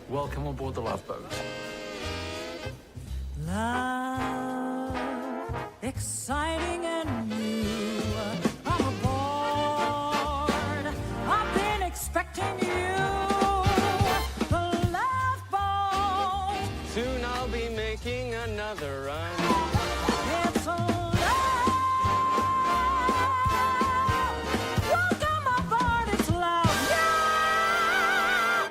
Welcome aboard the Love Boat. Love, exciting and new. I'm aboard. I've been expecting you. The Love Boat. Soon I'll be making another run. It's a love. Welcome aboard. It's love. Yeah!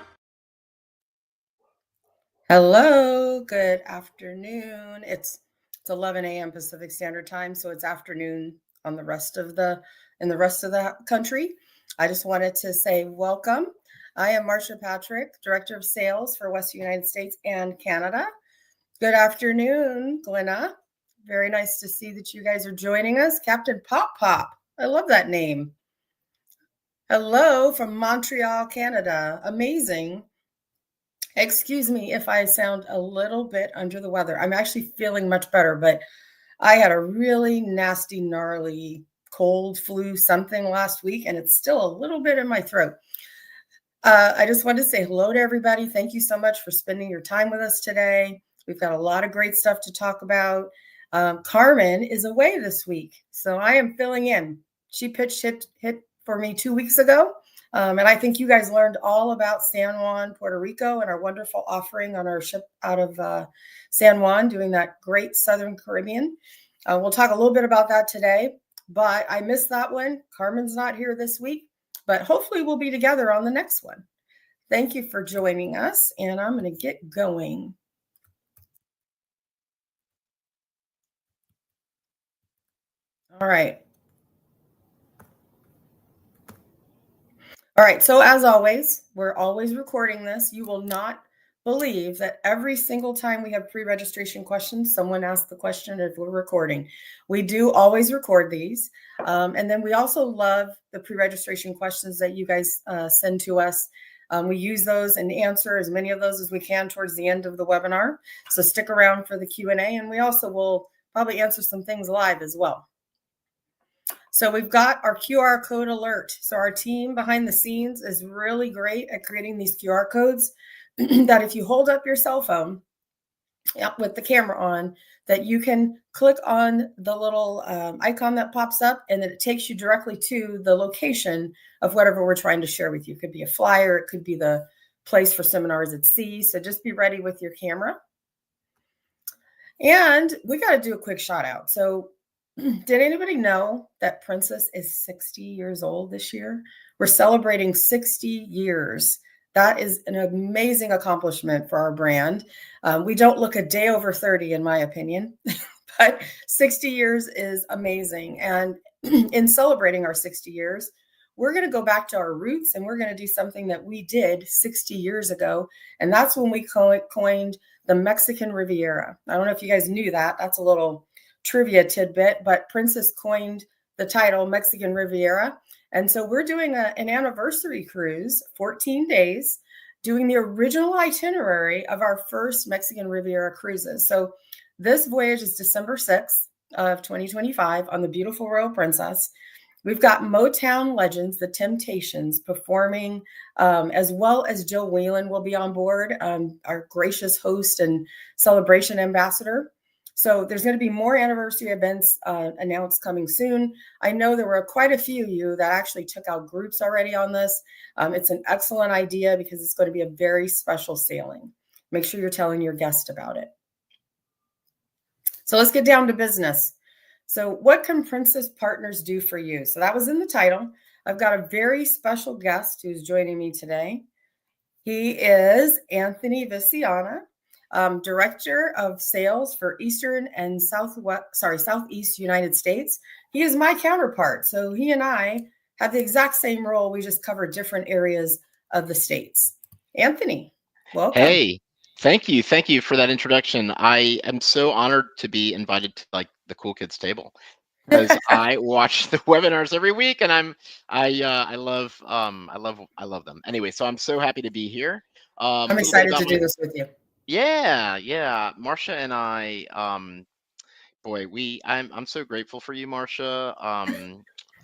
Hello, good afternoon. It's 11 a.m. Pacific Standard Time, so it's afternoon on the rest of the country. I just wanted to say welcome. I am Marcia Patrick, Director of Sales for Western United States and Canada. Good afternoon, Glenna. Very nice to see that you guys are joining us. Captain Pop Pop. I love that name. Hello from Montreal, Canada. Amazing. Excuse me if I sound a little bit under the weather. I'm actually feeling much better, but I had a really nasty, gnarly cold, flu, something last week, and it's still a little bit in my throat. I just wanted to say hello to everybody. Thank you so much for spending your time with us today. We've got a lot of great stuff to talk about. Carmen is away this week, so I am filling in. She pitched hit for me 2 weeks ago. And I think you guys learned all about San Juan, Puerto Rico, and our wonderful offering on our ship out of San Juan, doing that great Southern Caribbean. We'll talk a little bit about that today, but I missed that one. Carmen's not here this week, but hopefully we'll be together on the next one. Thank you for joining us, and I'm going to get going. All right. All right, so as always, we're always recording this. You will not believe that every single time we have pre-registration questions, someone asks the question if we're recording. We do always record these. And then we also love the pre-registration questions that you guys send to us. We use those and answer as many of those as we can towards the end of the webinar. So stick around for the Q&A, and we also will probably answer some things live as well. So we've got our QR code alert. So our team behind the scenes is really great at creating these QR codes that if you hold up your cell phone with the camera on, that you can click on the little icon that pops up, and then it takes you directly to the location of whatever we're trying to share with you. It could be a flyer, it could be the place for seminars at sea. So just be ready with your camera. And we got to do a quick shout out. So did anybody know that Princess is 60 years old this year? We're celebrating 60 years. That is an amazing accomplishment for our brand. We don't look a day over 30, in my opinion, but 60 years is amazing. And in celebrating our 60 years, we're going to go back to our roots, and we're going to do something that we did 60 years ago. And that's when we coined the Mexican Riviera. I don't know if you guys knew that. That's a little trivia tidbit, but Princess coined the title Mexican Riviera. And so we're doing an anniversary cruise, 14 days, doing the original itinerary of our first Mexican Riviera cruises. So this voyage is December 6th of 2025 on the beautiful Royal Princess. We've got Motown legends, the Temptations, performing, as well as Jill Whelan will be on board, our gracious host and celebration ambassador. So there's going to be more anniversary events announced coming soon. I know there were quite a few of you that actually took out groups already on this. It's an excellent idea because it's going to be a very special sailing. Make sure you're telling your guest about it. So let's get down to business. So what can Princess Partners do for you? So that was in the title. I've got a very special guest who's joining me today. He is Anthony Viciana, Director of Sales for Eastern and Southeast United States. He is my counterpart. So he and I have the exact same role. We just cover different areas of the States. Anthony, welcome. Hey, thank you. Thank you for that introduction. I am so honored to be invited to like the Cool Kids table because I watch the webinars every week, and I love them. Anyway, so I'm so happy to be here. I'm excited to do this with you. Yeah. Marcia and I, boy, I'm so grateful for you, Marcia.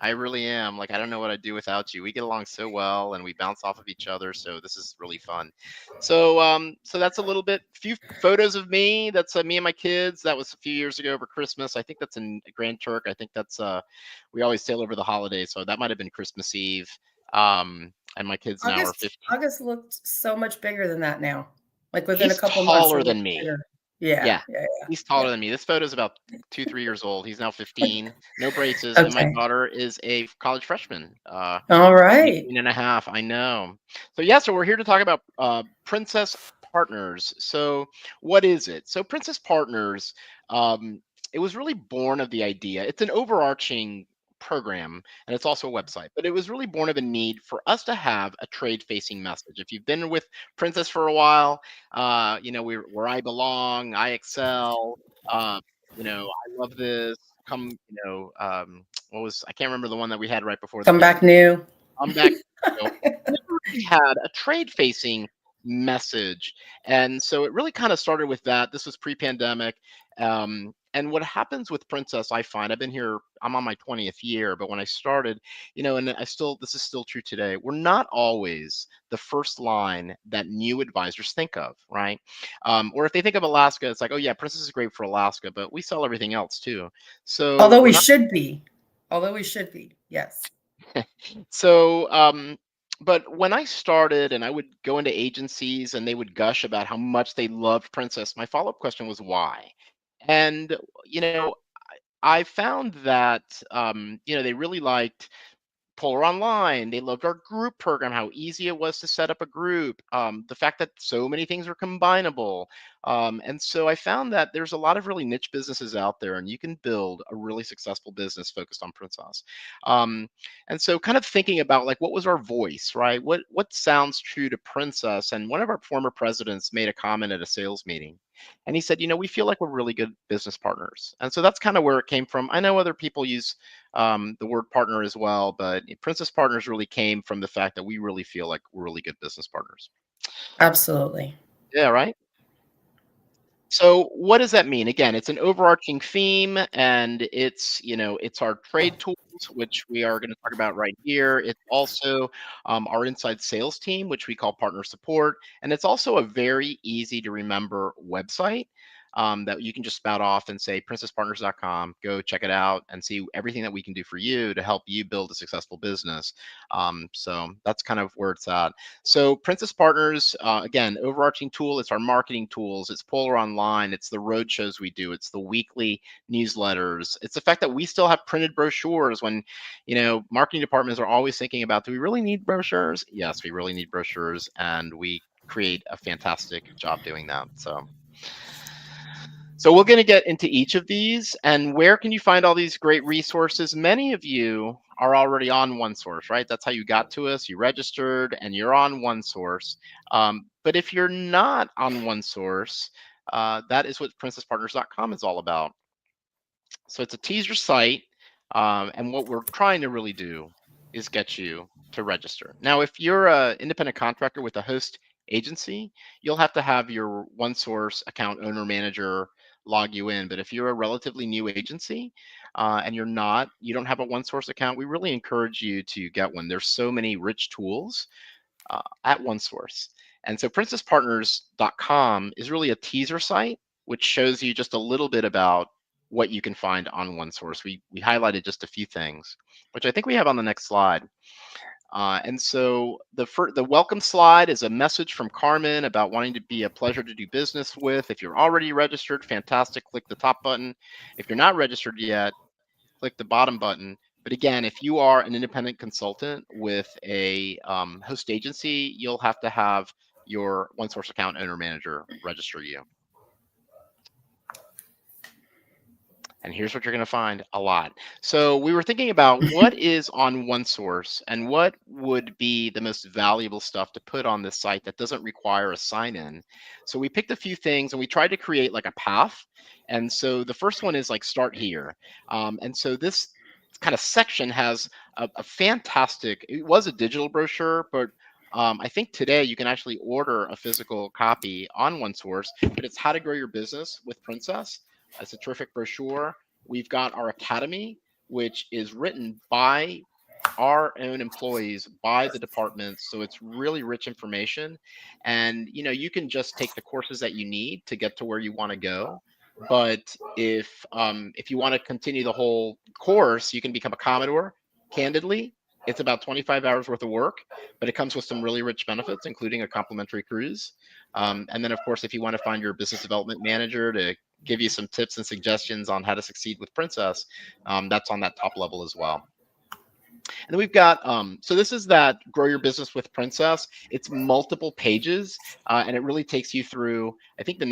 I really am. Like, I don't know what I'd do without you. We get along so well and we bounce off of each other. So this is really fun. So that's a little bit, few photos of me. That's me and my kids. That was a few years ago over Christmas. I think that's in Grand Turk. I think that's, we always sail over the holidays. So that might have been Christmas Eve. And my kids now are 15. August looked so much bigger than that now. Like within a He's couple months, taller it than looked me. bigger. Yeah, Yeah. yeah, He's taller yeah. than me. This photo is about 2, 3 years old. He's now 15, no braces, and my Okay. daughter is a college freshman. All right. 18 and a half. I know. So yeah, so we're here to talk about Princess Partners. So what is it? So Princess Partners, it was really born of the idea. It's an overarching program and it's also a website, but it was really born of a need for us to have a trade facing message. If you've been with Princess for a while, we're where I belong, I excel, I love this. Come, what was, I can't remember the one that we had right before the Come back new. I'm back. Never really had a trade facing message. And so it really kind of started with that. This was pre pandemic. And what happens with Princess, I find, I've been here, I'm on my 20th year, but when I started, and this is still true today, we're not always the first line that new advisors think of, right? Or if they think of Alaska, it's like, oh yeah, Princess is great for Alaska, but we sell everything else too. So Although we're we not. should be. Yes. So, but when I started and I would go into agencies and they would gush about how much they loved Princess, my follow-up question was why? And, you know, I found that, they really liked Polar Online. They loved our group program, how easy it was to set up a group, the fact that so many things are combinable. And so I found that there's a lot of really niche businesses out there, and you can build a really successful business focused on Princess. Um, and so kind of thinking about like what was our voice, right? What sounds true to Princess? And one of our former presidents made a comment at a sales meeting. And he said, we feel like we're really good business partners. And so that's kind of where it came from. I know other people use the word partner as well, but Princess Partners really came from the fact that we really feel like we're really good business partners. Absolutely. Yeah, right. So what does that mean? Again, it's an overarching theme, and it's our trade tools, which we are going to talk about right here. It's also our inside sales team, which we call partner support, and it's also a very easy to remember website that you can just spout off and say princesspartners.com. Go check it out and see everything that we can do for you to help you build a successful business. So that's kind of where it's at. So Princess Partners, again, overarching tool, it's our marketing tools, it's Polar Online, it's the road shows we do, it's the weekly newsletters, it's the fact that we still have printed brochures when, marketing departments are always thinking about, do we really need brochures? Yes, we really need brochures, and we create a fantastic job doing that. So we're going to get into each of these, and where can you find all these great resources? Many of you are already on OneSource, right? That's how you got to us. You registered and you're on OneSource. But if you're not on OneSource, that is what princesspartners.com is all about. So it's a teaser site, and what we're trying to really do is get you to register. Now, if you're an independent contractor with a host agency, you'll have to have your OneSource account owner manager log you in. But if you're a relatively new agency and you don't have a OneSource account, we really encourage you to get one. There's so many rich tools at OneSource. And so princesspartners.com is really a teaser site, which shows you just a little bit about what you can find on OneSource. We highlighted just a few things, which I think we have on the next slide. And so the welcome slide is a message from Carmen about wanting to be a pleasure to do business with. If you're already registered, fantastic, click the top button. If you're not registered yet, click the bottom button. But again, if you are an independent consultant with a host agency, you'll have to have your OneSource account owner manager register you. And here's what you're going to find: a lot. So we were thinking about what is on OneSource and what would be the most valuable stuff to put on this site that doesn't require a sign-in. So we picked a few things and we tried to create like a path. And so the first one is like start here. And so this kind of section has a fantastic, it was a digital brochure, but I think today you can actually order a physical copy on OneSource, but it's how to grow your business with Princess. It's a terrific brochure. We've got our academy, which is written by our own employees, by the departments. So it's really rich information. And you can just take the courses that you need to get to where you want to go. But if you want to continue the whole course, you can become a Commodore. Candidly, it's about 25 hours worth of work, but it comes with some really rich benefits, including a complimentary cruise. And then, of course, if you want to find your business development manager to give you some tips and suggestions on how to succeed with Princess, that's on that top level as well. And then we've got, so this is that Grow Your Business with Princess. It's multiple pages, and it really takes you through. I think the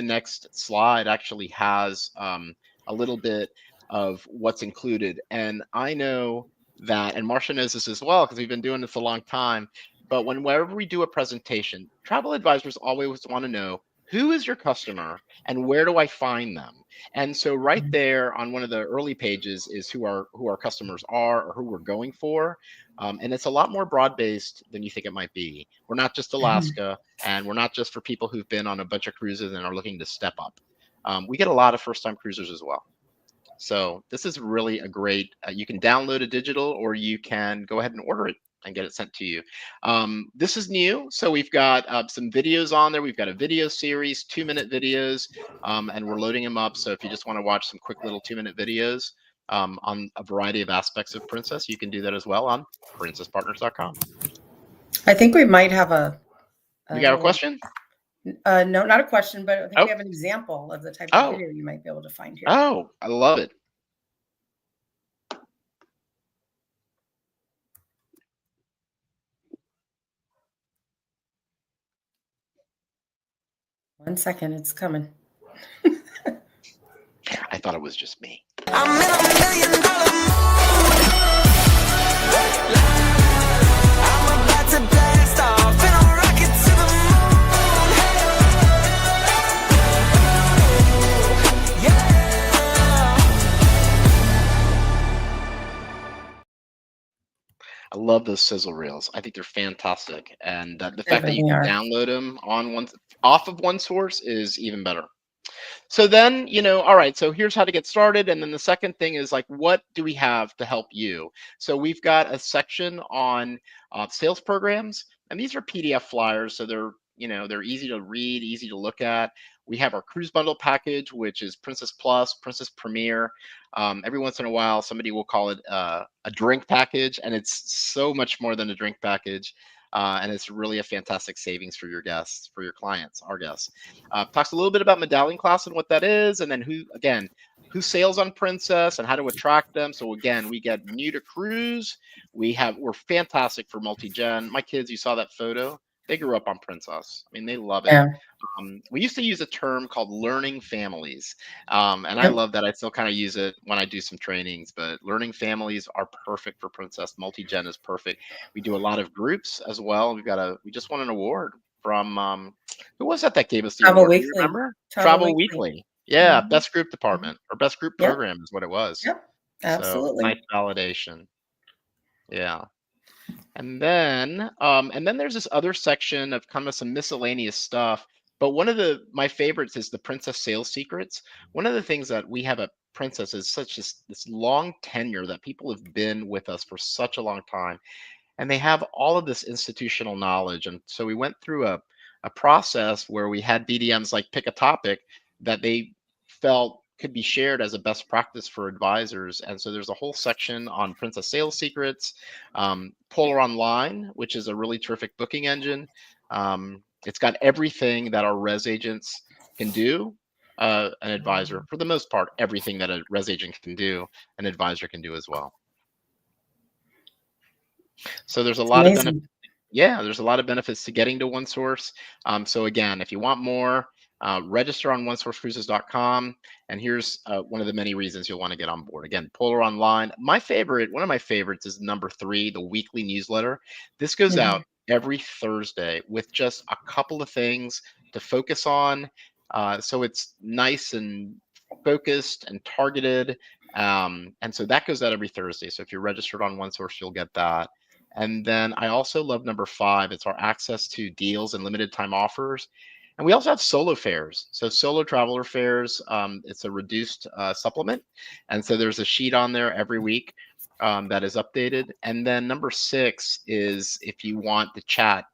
next slide actually has a little bit of what's included. And I know that, and Marcia knows this as well, because we've been doing this a long time, but whenever we do a presentation, travel advisors always want to know, who is your customer and where do I find them? And so right there on one of the early pages is who our customers are, or who we're going for. And it's a lot more broad-based than you think it might be. We're not just Alaska, and we're not just for people who've been on a bunch of cruises and are looking to step up. We get a lot of first-time cruisers as well. So this is really a great, you can download a digital, or you can go ahead and order it and get it sent to you. This is new. So we've got some videos on there. We've got a video series, 2-minute videos, and we're loading them up. So if you just want to watch some quick little 2-minute videos on a variety of aspects of Princess, you can do that as well on princesspartners.com. I think we might have a You got a question? No, not a question, but I think we have an example of the type of video you might be able to find here. Oh, I love it. One second, it's coming. I thought it was just me. I'm in $1 million mood. I'm about to blast off in a rocket to the moon. Yeah. I love those sizzle reels. I think they're fantastic, and the They fact that you really can are. download them off of one source is even better. So then, all right, so here's how to get started. And then the second thing is, like, what do we have to help you? So we've got a section on sales programs, and these are PDF flyers. So they're easy to read, easy to look at. We have our cruise bundle package, which is Princess Plus, Princess Premier. Every once in a while, somebody will call it a drink package, and it's so much more than a drink package. And it's really a fantastic savings for your guests, for your clients, our guests. Talks a little bit about medallion class and what that is, and then who sails on Princess and how to attract them. So again, we get new to cruise. We're fantastic for multi-gen. My kids, you saw that photo. They grew up on Princess. I mean, they love it. Yeah. We used to use a term called learning families. And I love that. I still kind of use it when I do some trainings, but learning families are perfect for Princess. Multi-gen is perfect. We do a lot of groups as well. We just won an award from, who was that gave us the Travel award? Do you Weekly. remember? Travel Travel Weekly. Weekly. Yeah. Mhm. Best group department or best group Yep. program is what it was. Yep. So Absolutely. nice validation. Yeah. And then there's this other section of kind of some miscellaneous stuff. But one of my favorites is the Princess Sales Secrets. One of the things that we have at Princess is this long tenure that people have been with us for such a long time, and they have all of this institutional knowledge. And so we went through a process where we had BDMs like pick a topic that they felt could be shared as a best practice for advisors. And so there's a whole section on Princess Sales Secrets, Polar Online, which is a really terrific booking engine. It's got everything that our res agents can do. An advisor, for the most part, everything that a res agent can do, an advisor can do as well. So there's a lot of benefits. Yeah, there's a lot of benefits to getting to one source. So again, if you want more, register on onesourcecruises.com. And here's one of the many reasons you'll want to get on board. Again, Polar Online. One of my favorites is number 3, the weekly newsletter. This goes out every Thursday with just a couple of things to focus on. So it's nice and focused and targeted. And so that goes out every Thursday. So if you're registered on OneSource, you'll get that. And then I also love number 5. It's our access to deals and limited time offers. And we also have solo fares. So solo traveler fares, it's a reduced supplement. And so there's a sheet on there every week that is updated. And then number 6 is if you want to chat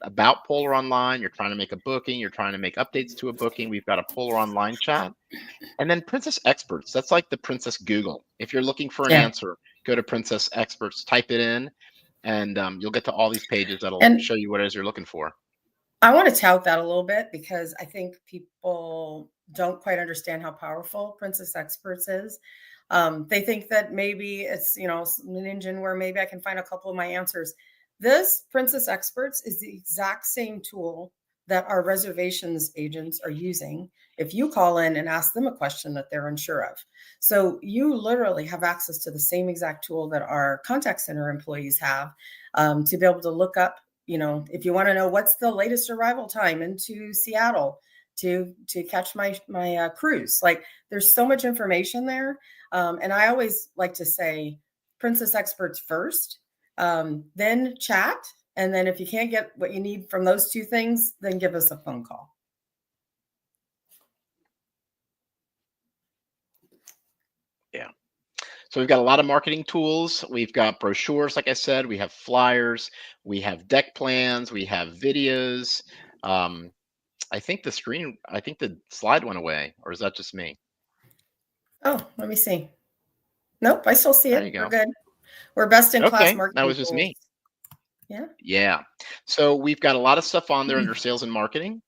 about Polar Online, you're trying to make a booking, you're trying to make updates to a booking, we've got a Polar Online chat. And then Princess Experts, that's like the Princess Google. If you're looking for an Yeah. answer, go to Princess Experts, type it in, and you'll get to all these pages that'll And show you what it is you're looking for. I want to tout that a little bit because I think people don't quite understand how powerful Princess Experts is. They think that maybe it's, an engine where maybe I can find a couple of my answers. This Princess Experts is the exact same tool that our reservations agents are using if you call in and ask them a question that they're unsure of. So you literally have access to the same exact tool that our contact center employees have to be able to look up, if you want to know what's the latest arrival time into Seattle to catch my cruise. Like, there's so much information there. And I always like to say Princess Experts first, then chat. And then if you can't get what you need from those two things, then give us a phone call. Yeah. So we've got a lot of marketing tools. We've got brochures, like I said, we have flyers, we have deck plans, we have videos. I think the slide went away, or is that just me? Oh, let me see. Nope, I still see There it. you go. We're good. We're best in class Okay, marketing. that was just tools. me. Yeah. Yeah. So we've got a lot of stuff on there under sales and marketing.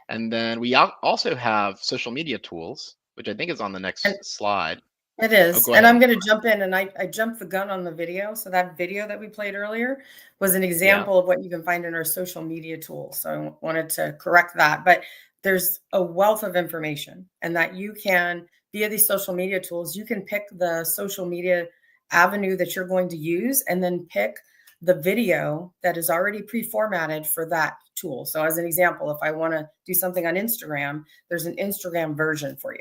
And then we also have social media tools, which I think is on the next slide. It is. go And ahead. I'm going to jump in, and I jumped the gun on the video. So that video that we played earlier was an example of what you can find in our social media tools. So I wanted to correct that. But there's a wealth of information, and that you can, via these social media tools, you can pick the social media avenue that you're going to use and then pick the video that is already pre-formatted for that tool. So as an example, if I want to do something on Instagram, there's an Instagram version for you.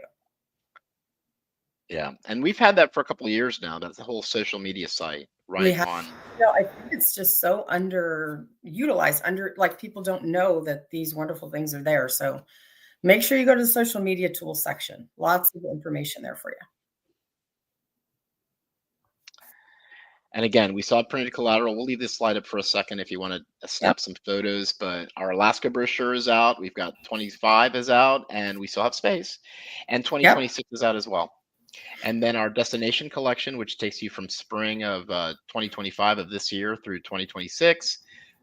Yeah. And we've had that for a couple of years now. That's the whole social media site on. I think it's just so underutilized, like people don't know that these wonderful things are there. So make sure you go to the social media tools section. Lots of information there for you. And again, we saw printed collateral. We'll leave this slide up for a second if you want to snap some photos, but our Alaska brochure is out. We've got 25 is out, and we still have space. And 2026 is out as well. And then our destination collection, which takes you from spring of 2025 of this year through 2026.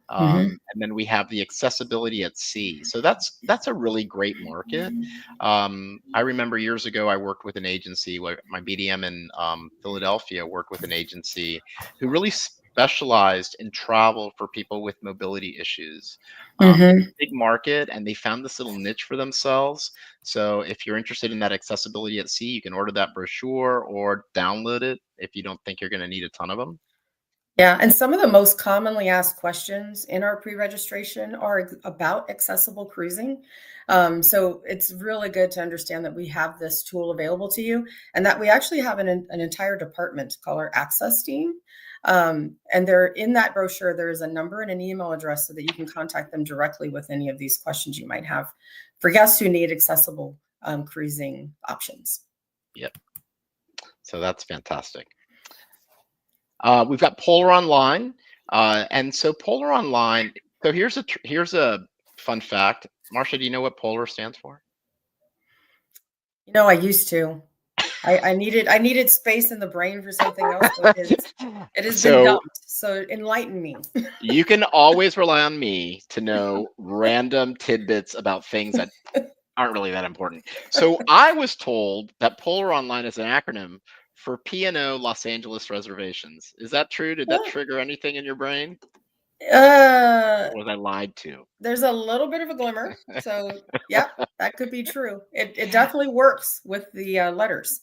And then we have the accessibility at sea. So that's a really great market. I remember years ago, I worked with an agency, where my BDM in Philadelphia worked with an agency who really specialized in travel for people with mobility issues. Big market, and they found this little niche for themselves. So if you're interested in that accessibility at sea, you can order that brochure or download it if you don't think you're going to need a ton of them. Yeah, and some of the most commonly asked questions in our pre-registration are about accessible cruising. So it's really good to understand that we have this tool available to you, and that we actually have an entire department called our access team. And they're in that brochure. There is a number and an email address so that you can contact them directly with any of these questions you might have for guests who need accessible cruising options. Yep. So that's fantastic. We've got Polar Online, and so Polar Online. So here's a fun fact. Marcia, do you know what Polar stands for? I used to. I needed space in the brain for something else. So it has been dumped. So enlighten me. You can always rely on me to know random tidbits about things that aren't really that important. So I was told that Polar Online is an acronym for P&O Los Angeles Reservations. Is that true? Did that trigger anything in your brain? Or was I lied to? There's a little bit of a glimmer. So yeah, that could be true. It definitely works with the letters.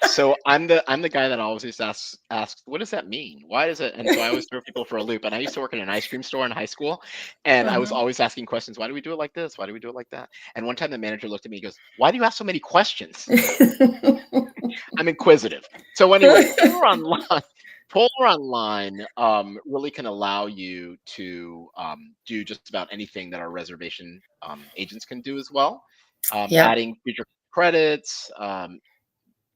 So I'm the guy that always asks, what does that mean? Why does it? And so I always throw people for a loop. And I used to work in an ice cream store in high school, and I was always asking questions. Why do we do it like this? Why do we do it like that? And one time the manager looked at me and goes, "Why do you ask so many questions?" I'm inquisitive. So anyway, Polar Online. Polar Online really can allow you to do just about anything that our reservation agents can do as well. Yep. Adding future credits,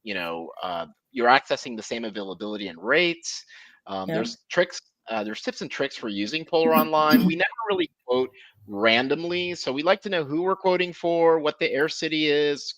you're accessing the same availability and rates. Yep. There's tricks, there's tips and tricks for using Polar Online. We never really quote randomly, so we like to know who we're quoting for, what the air city is,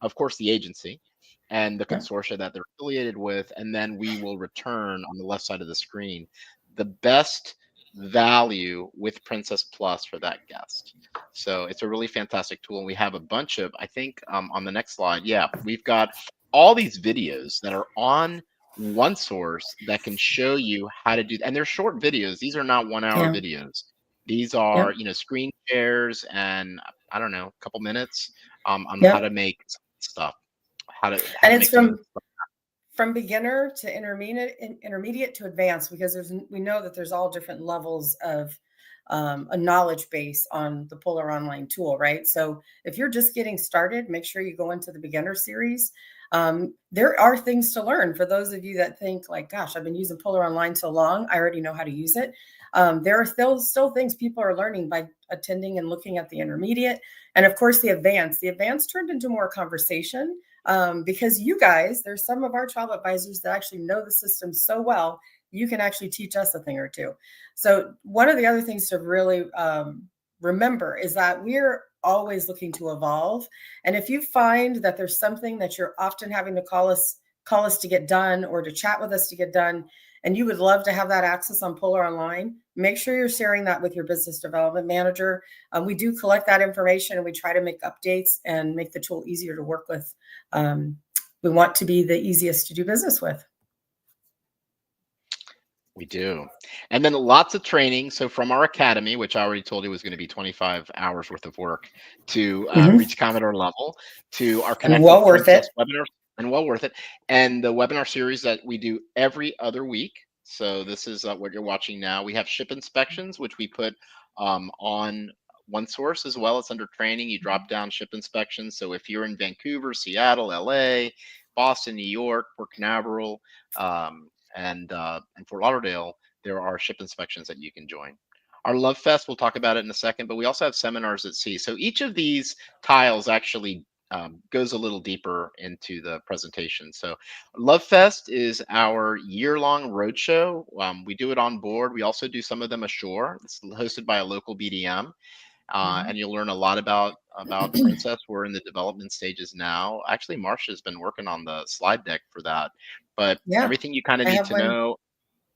of course, the agency and the Yep. consortia that they're affiliated with, and then we will return on the left side of the screen the best value with Princess Plus for that guest. So it's a really fantastic tool, and we have a bunch of, I think, on the next slide, yeah, we've got all these videos that are on OneSource that can show you how to do, and they're short videos. These are not 1 hour Yeah. videos. These are, Yep. screen shares and I don't know, a couple minutes on how Yep. to make stuff, how And to it's make some of the stuff. from beginner to intermediate to advanced, because we know that there's all different levels of a knowledge base on the Polar Online tool, right? So if you're just getting started, make sure you go into the beginner series. There are things to learn for those of you that think like, gosh, I've been using Polar Online so long, I already know how to use it. There are still things people are learning by attending and looking at the intermediate. And of course, the advanced turned into more conversation, because you guys, there's some of our travel advisors that actually know the system so well, you can actually teach us a thing or two. So one of the other things to really remember is that we're always looking to evolve. And if you find that there's something that you're often having to call us to get done, or to chat with us to get done, and you would love to have that access on Polar Online, make sure you're sharing that with your business development manager. We do collect that information, and we try to make updates and make the tool easier to work with. We want to be the easiest to do business with. We do. And then lots of training. So from our academy, which I already told you was going to be 25 hours worth of work to reach Commodore level, to our Connect well with worth Princess it. webinars, and well worth it. And the webinar series that we do every other week. So this is what you're watching now. We have ship inspections, which we put on OneSource as well. It's under training. You drop down ship inspections. So if you're in Vancouver, Seattle, LA, Boston, New York, Port Canaveral, and Fort Lauderdale, there are ship inspections that you can join. Our Love Fest, we'll talk about it in a second, but we also have seminars at sea. So each of these tiles actually goes a little deeper into the presentation. So Love Fest is our year-long roadshow. We do it on board. We also do some of them ashore. It's hosted by a local BDM. And you'll learn a lot about Princess. We're in the development stages now. Actually, Marcia's been working on the slide deck for that. But Yeah, everything you kind of I need have to one. know.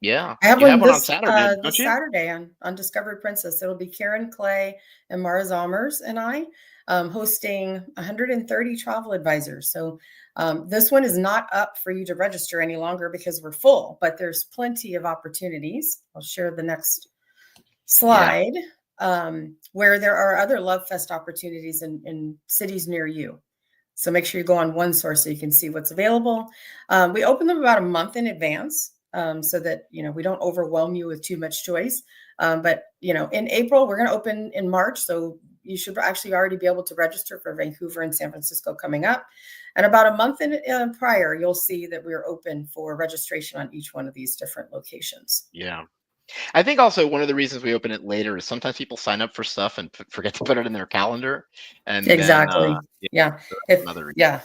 Yeah, I have you have one one on Saturday, don't this you? Saturday on Discovery Princess. It'll be Karen Clay and Mara Zalmers and I hosting 130 travel advisors. So this one is not up for you to register any longer because we're full, but there's plenty of opportunities. I'll share the next slide, where there are other Love Fest opportunities in cities near you. So make sure you go on OneSource so you can see what's available. We open them about a month in advance, so that we don't overwhelm you with too much choice. But in April, we're going to open in March, so you should actually already be able to register for Vancouver and San Francisco coming up. And about a month prior, you'll see that we're open for registration on each one of these different locations. Yeah. I think also one of the reasons we open it later is sometimes people sign up for stuff and forget to put it in their calendar. And Exactly. then, Yeah. that's another reason.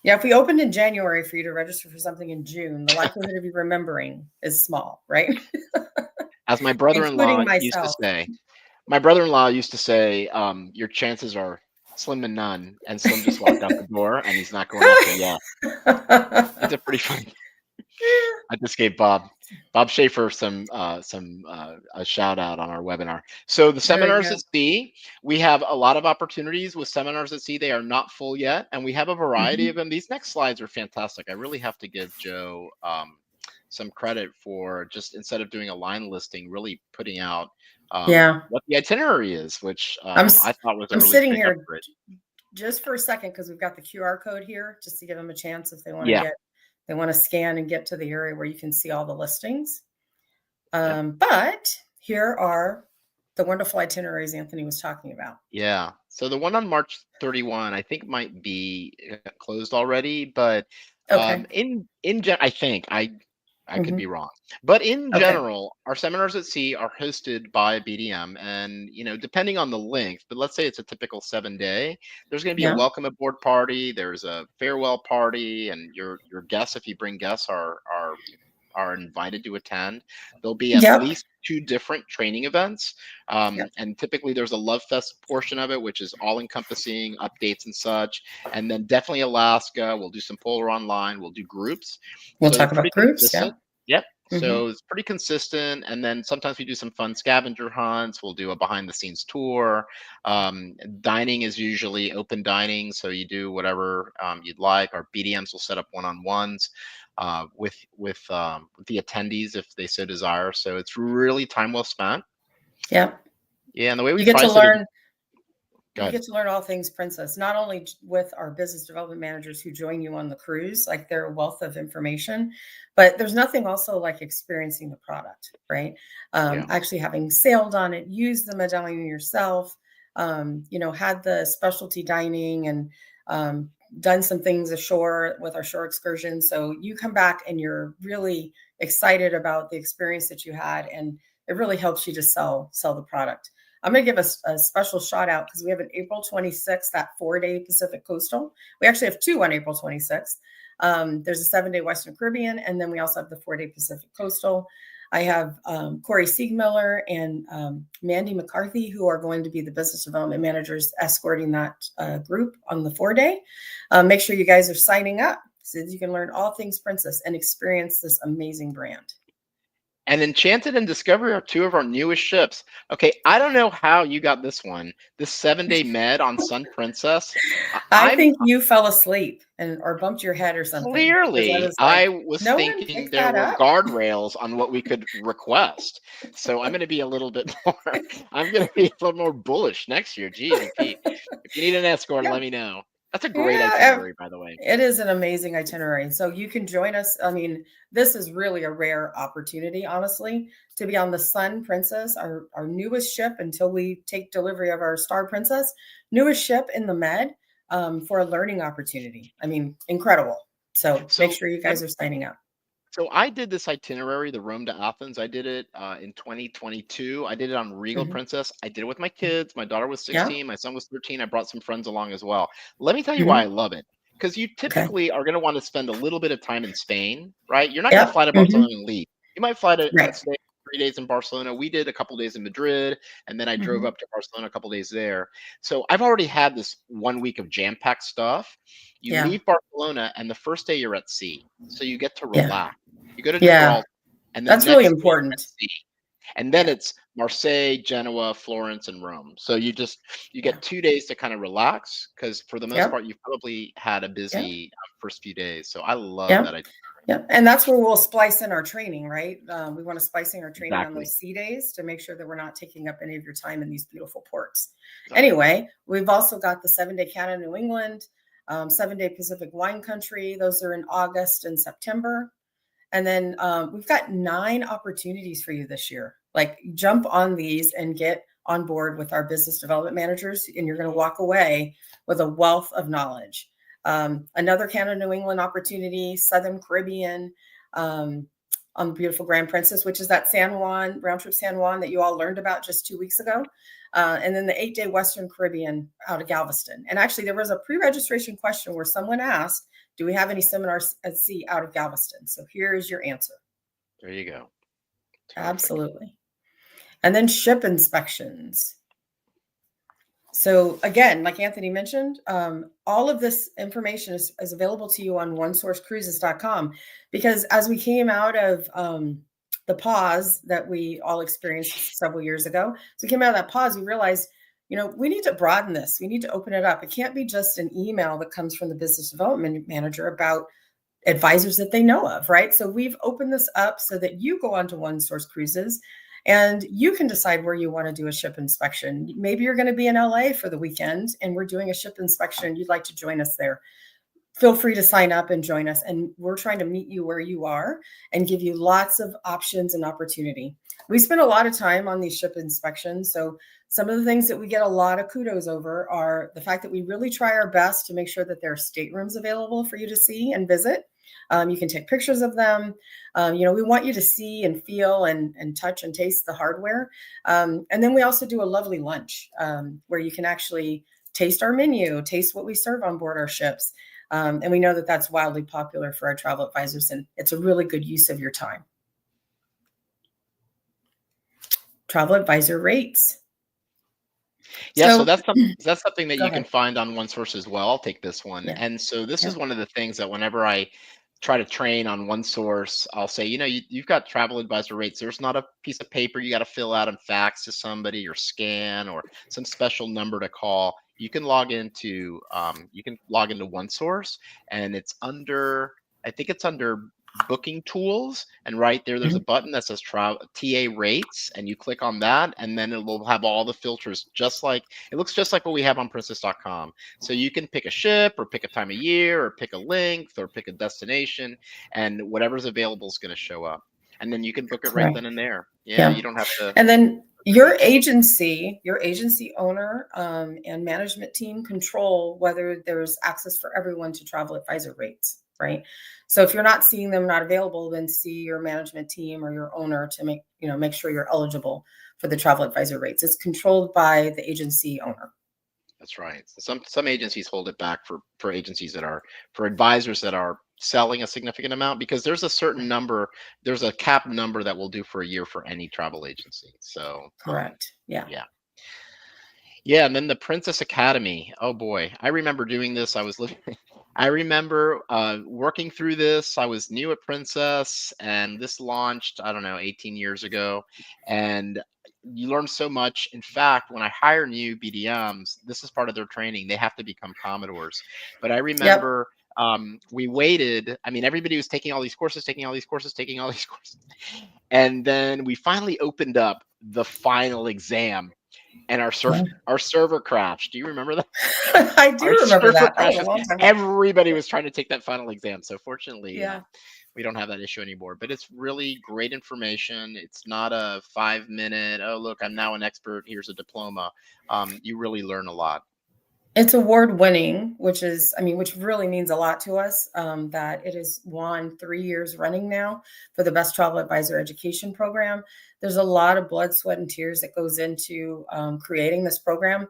Yeah, if we opened in January for you to register for something in June, the likelihood of you remembering is small, right? As my brother-in-law Including used to myself. say, your chances are slim and none, and Slim just walked out the door, and he's not going out there yet. It's a pretty funny. I just gave Bob Schaefer a shout out on our webinar. So the Very seminars good. at sea, we have a lot of opportunities with seminars at sea. They are not full yet, and we have a variety of them. These next slides are fantastic. I really have to give Joe some credit for just, instead of doing a line listing, really putting out what the itinerary is, which I thought was a I'm really sitting big here upgrade. just for a second because we've got the QR code here just to give them a chance if they want to Yeah. they want to scan and get to the area where you can see all the listings. But here are the wonderful itineraries Anthony was talking about. Yeah. So the one on March 31, I think might be closed already, but Okay. I think I could Mhm. be wrong. But in Okay. general, our seminars at sea are hosted by BDM and, depending on the length, but let's say it's a typical 7 day, there's going to be a Yeah. welcome aboard party, there's a farewell party, and your guests, if you bring guests, are invited to attend. There'll be at Yep. least 2 different training events. Yep. And typically there's a Love Fest portion of it, which is all encompassing updates and such. And then definitely Alaska. We'll do some polar online. We'll do groups. We'll So they're talk pretty about groups. Yeah. consistent. Yep. Hmm. So it's pretty consistent. And then sometimes we do some fun scavenger hunts. We'll do a behind the scenes tour. Dining is usually open dining. So you do whatever you'd like. Our BDMs will set up one-on-ones with the attendees if they so desire. So it's really time well spent. Yeah. Yeah, and the way we You get to price it is, learn. go You ahead. get to learn all things Princess, not only with our business development managers who join you on the cruise, like they're a wealth of information, but there's nothing also like experiencing the product, right? Yeah. Actually having sailed on it, used the medallion yourself, had the specialty dining and done some things ashore with our shore excursion. So you come back and you're really excited about the experience that you had, and it really helps you to sell the product. I'm going to give a special shout out because we have an April 26th, that 4-day Pacific Coastal. We actually have 2 on April 26th. There's a 7-day Western Caribbean, and then we also have the 4-day Pacific Coastal. I have Corey Siegmiller and Mandy McCarthy, who are going to be the business development managers escorting that group on the 4-day. Make sure you guys are signing up so that you can learn all things Princess and experience this amazing brand. And Enchanted and Discovery are 2 of our newest ships. Okay, I don't know how you got this one. This 7-day med on Sun Princess. I I'm think you fell asleep or bumped your head or something. 'Cause clearly, was like, I was no one thinking picked there that were up. guardrails on what we could request. So I'm going to be a little bit more. I'm going to be a little more bullish next year. Geez, Pete, if you need an escort, Yeah. let me know. That's a great Yeah, itinerary, by the way. it is an amazing itinerary. So you can join us. I mean, this is really a rare opportunity, honestly, to be on the Sun Princess, our newest ship until we take delivery of our Star Princess, newest ship in the Med, for a learning opportunity. I mean, incredible. So So make sure you guys are signing up. So I did this itinerary, the Rome to Athens. I did it in 2022. I did it on Regal Mhm. Princess. I did it with my kids. My daughter was Yeah. 16. My son was 13. I brought some friends along as well. Let me tell you why I Mhm. love it. Because you Okay. typically are going to want to spend a little bit of time in Spain, right? You're not going to Yep. fly to Mhm. Barcelona and leave. You might fly to Right. stay 3 days in Barcelona. We did a couple days in Madrid, and then I drove Mhm. up to Barcelona a couple days there. So I've already had this 1 week of jam-packed stuff. You Yeah. leave Barcelona, and the first day you're at sea, so you get to Yeah. relax. You go to Yeah. Gibraltar, and then That's really next day you're at important. sea. And then Yeah. it's Marseille, Genoa, Florence, and Rome. So you Yeah. get 2 days to kind of relax because for the most Yep. part you've probably had a Yep. busy first few days. So I love Yep. that idea. Yep. And that's where we'll splice in our training, right? We want to splice in our training on Exactly. those sea days to make sure that we're not taking up any of your time in these beautiful ports. Exactly. Anyway, we've also got the 7-day Canada, New England, 7-day Pacific Wine Country. Those are in August and September. And then we've got 9 opportunities for you this year. Like jump on these and get on board with our business development managers, and you're going to walk away with a wealth of knowledge. Another Canada, New England opportunity, Southern Caribbean, on the beautiful Grand Princess, which is that San Juan, round trip San Juan that you all learned about just 2 weeks ago. And then the 8-day Western Caribbean out of Galveston. And actually there was a pre-registration question where someone asked, do we have any seminars at sea out of Galveston? So here's your answer. There you go. Terrific. Absolutely. And then ship inspections. So again, like Anthony mentioned, all of this information is available to you on onesourcecruises.com, because as we came out of the pause that we all experienced several years ago, so we came out of that pause, we realized, we need to broaden this. We need to open it up. It can't be just an email that comes from the business development manager about advisors that they know of, right? So we've opened this up so that you go onto One Source Cruises and you can decide where you want to do a ship inspection. Maybe you're going to be in LA for the weekend and we're doing a ship inspection and you'd like to join us there. Feel free to sign up and join us. And we're trying to meet you where you are and give you lots of options and opportunity. we spend a lot of time on these ship inspections. So some of the things that we get a lot of kudos over are the fact that we really try our best to make sure that there are staterooms available for you to see and visit. You can take pictures of them. We want you to see and feel and touch and taste the hardware. And then we also do a lovely lunch where you can actually taste our menu, taste what we serve on board our ships. And we know that that's wildly popular for our travel advisors, and it's a really good use of your time. Travel advisor rates. Yeah, so that's something that Go you can ahead. find on OneSource as well. I'll take this one. Yeah. And so this Yeah. is one of the things that whenever I try to train on OneSource, I'll say, you've got travel advisor rates. There's not a piece of paper you got to fill out and fax to somebody or scan or some special number to call. You can log into OneSource, and it's under, I think it's under booking tools, and right there there's a button that says TA rates, and you click on that, and then it will have all the filters it looks just like what we have on princess.com. So you can pick a ship or pick a time of year or pick a length or pick a destination, and whatever's available is going to show up, and then you can book it right then and there. Yeah, you don't have to. And then your agency owner and management team control whether there's access for everyone to travel advisor rates, right? So if you're not seeing them, not available, then see your management team or your owner to make sure you're eligible for the travel advisor rates. It's controlled by the agency owner. That's right. Some agencies hold it back for agencies for advisors that are selling a significant amount, because there's a certain number, there's a cap number that will do for a year for any travel agency. So correct. Yeah. Yeah. And then the Princess Academy. Oh boy, I remember doing this. I remember working through this. I was new at Princess, and this launched, I don't know, 18 years ago. And you learn so much. In fact, when I hire new BDMs, this is part of their training. They have to become Commodores. But I remember we waited. I mean, everybody was taking all these courses. And then we finally opened up the final exam, and our server crashed. Do you remember that? I do remember that. That was a long time ago. Everybody was trying to take that final exam. So fortunately, Yeah. we don't have that issue anymore. But it's really great information. It's not a 5-minute, oh, look, I'm now an expert, here's a diploma. You really learn a lot. It's award winning, which really means a lot to us, that it has won 3 years running now for the best travel advisor education program. There's a lot of blood, sweat, and tears that goes into creating this program.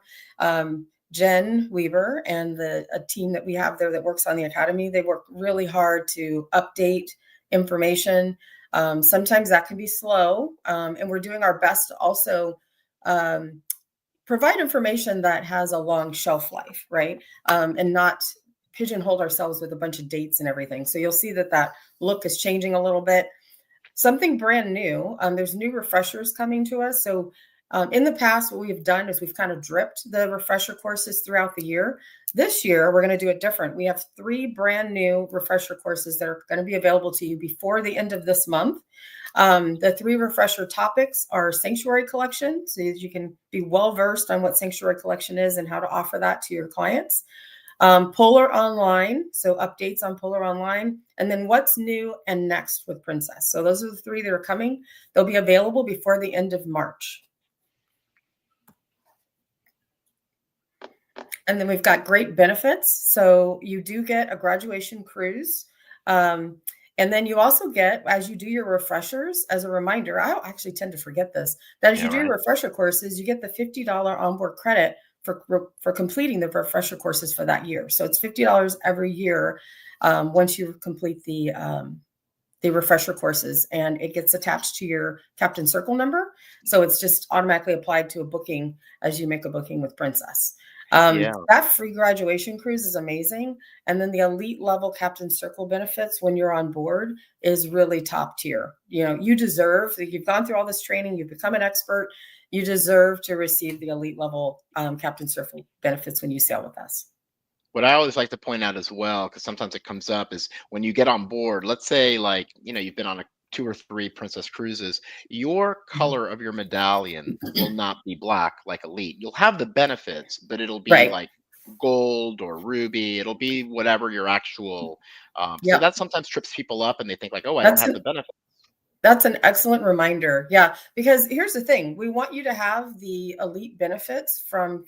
Jen Weaver and a team that we have there that works on the academy, they work really hard to update information. Sometimes that can be slow, and we're doing our best to also provide information that has a long shelf life, right? And not pigeonhole ourselves with a bunch of dates and everything. So you'll see that look is changing a little bit. Something brand new, there's new refreshers coming to us. So in the past, what we've done is we've kind of dripped the refresher courses throughout the year. This year, we're going to do it different. We have 3 brand new refresher courses that are going to be available to you before the end of this month. The 3 refresher topics are Sanctuary Collection, so that you can be well-versed on what Sanctuary Collection is and how to offer that to your clients. Polar Online, so updates on Polar Online, and then what's new and next with Princess. So those are the 3 that are coming. They'll be available before the end of March. And then we've got great benefits. So you do get a graduation cruise. And then you also get, as you do your refreshers, as a reminder, I actually tend to forget this, that as you do refresher courses, you get the $50 onboard credit for completing the refresher courses for that year. So it's $50 every year once you complete the refresher courses, and it gets attached to your Captain Circle number. So it's just automatically applied to a booking as you make a booking with Princess. That free graduation cruise is amazing. And then the elite level Captain Circle benefits when you're on board is really top tier. You deserve, you've gone through all this training, you've become an expert, you deserve to receive the elite level Captain Circle benefits when you sail with us. What I always like to point out as well, because sometimes it comes up, is when you get on board, let's say you've been on a 2 or 3 Princess cruises, your color of your medallion will not be black like elite. You'll have the benefits, but it'll be like gold or ruby. It'll be whatever your actual. So that sometimes trips people up, and they think like, oh, I don't have the benefits. That's an excellent reminder. Yeah, because here's the thing. We want you to have the elite benefits from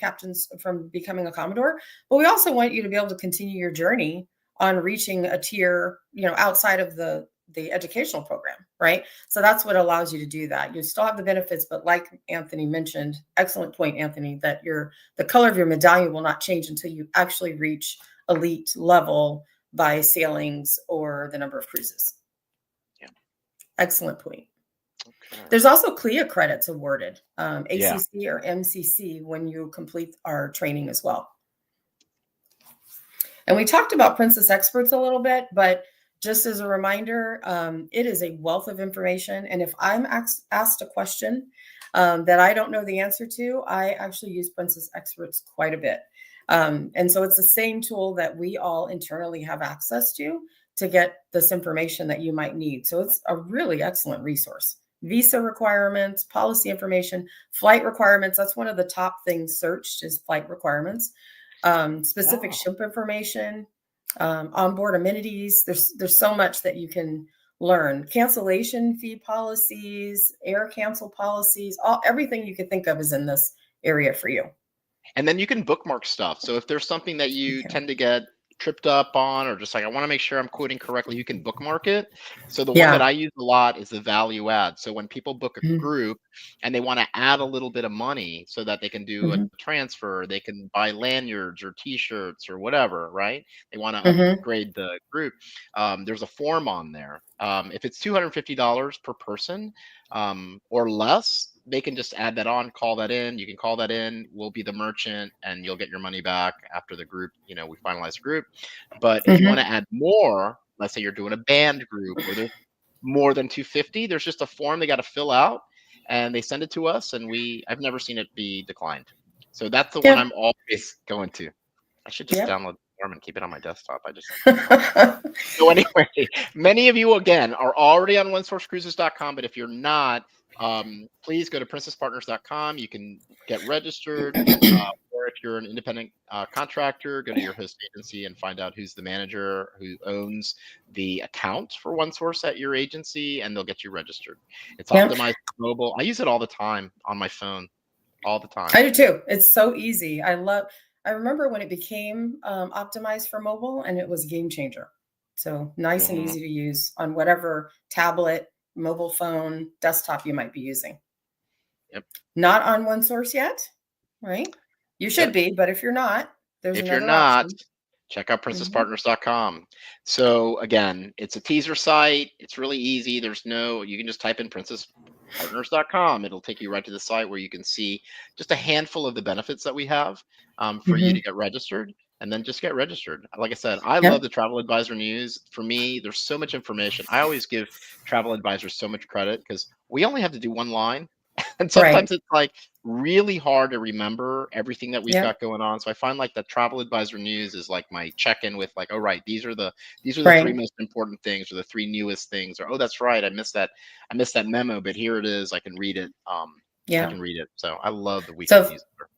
becoming a Commodore, but we also want you to be able to continue your journey on reaching a tier, outside of the educational program, right? So that's what allows you to do that. You still have the benefits, but like Anthony mentioned, excellent point, Anthony, that the color of your medallion will not change until you actually reach elite level by sailings or the number of cruises. Excellent point. Okay. There's also CLIA credits awarded, Yeah. ACC or MCC, when you complete our training as well. And we talked about Princess Experts a little bit, but just as a reminder, it is a wealth of information. And if I'm asked a question that I don't know the answer to, I actually use Princess Experts quite a bit. And so it's the same tool that we all internally have access to get this information that you might need. So it's a really excellent resource. Visa requirements, policy information, flight requirements. That's one of the top things searched is flight requirements. Specific ship information, onboard amenities. There's so much that you can learn. Cancellation fee policies, air cancel policies, everything you could think of is in this area for you. And then you can bookmark stuff. So if there's something that you tend to get tripped up on, or just like, I want to make sure I'm quoting correctly, you can bookmark it. So the one that I use a lot is the value add. So when people book a group and they want to add a little bit of money so that they can do a transfer, they can buy lanyards or t-shirts or whatever, right? They want to upgrade the group. There's a form on there. If it's $250 per person or less, they can just add that on, call that in. You can call that in. We'll be the merchant and you'll get your money back after the group, we finalize the group. But if you want to add more, let's say you're doing a band group or there's more than 250, there's just a form they got to fill out and they send it to us. And I've never seen it be declined. So that's the one I'm always going to. I should just download the form and keep it on my desktop. So anyway, many of you, again, are already on onesourcecruises.com, but if you're not, please go to princesspartners.com. You can get registered, or if you're an independent contractor, go to your host agency and find out who's the manager who owns the account for OneSource at your agency, and they'll get you registered. It's optimized for mobile. I use it all the time on my phone, all the time. I do too. It's so easy. I remember when it became optimized for mobile, and it was a game changer. So nice and easy to use on whatever tablet, mobile phone, desktop you might be using. Not on OneSource yet, right? You should be, but if you're not, there's another option. Check out princesspartners.com. So again, it's a teaser site. It's really easy. You can just type in princesspartners.com. It'll take you right to the site where you can see just a handful of the benefits that we have for you to get registered. And then just get registered. Like I said, I love the Travel Advisor News. For me, there's so much information. I always give travel advisors so much credit because we only have to do one line. And sometimes it's like really hard to remember everything that we've got going on. So I find like the Travel Advisor News is like my check-in with like, oh, right, these are the three most important things or the three newest things. Or, oh, that's right, I missed that memo, but here it is. I can read it. I can read it. So I love the weekly newsletter.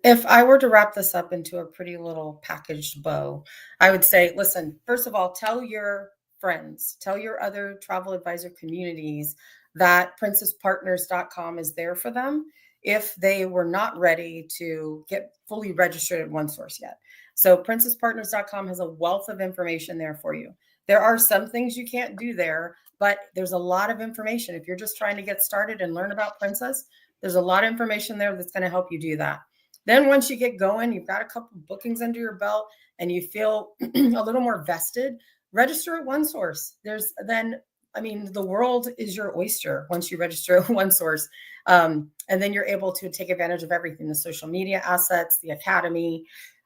If I were to wrap this up into a pretty little packaged bow, I would say, listen, first of all, tell your friends, tell your other travel advisor communities that princesspartners.com is there for them if they were not ready to get fully registered at OneSource yet. So princesspartners.com has a wealth of information there for you. There are some things you can't do there, but there's a lot of information. If you're just trying to get started and learn about Princess, there's a lot of information there that's going to help you do that. Then once you get going, you've got a couple of bookings under your belt and you feel a little more vested, register at OneSource. The world is your oyster once you register at OneSource. And then you're able to take advantage of everything, the social media assets, the academy.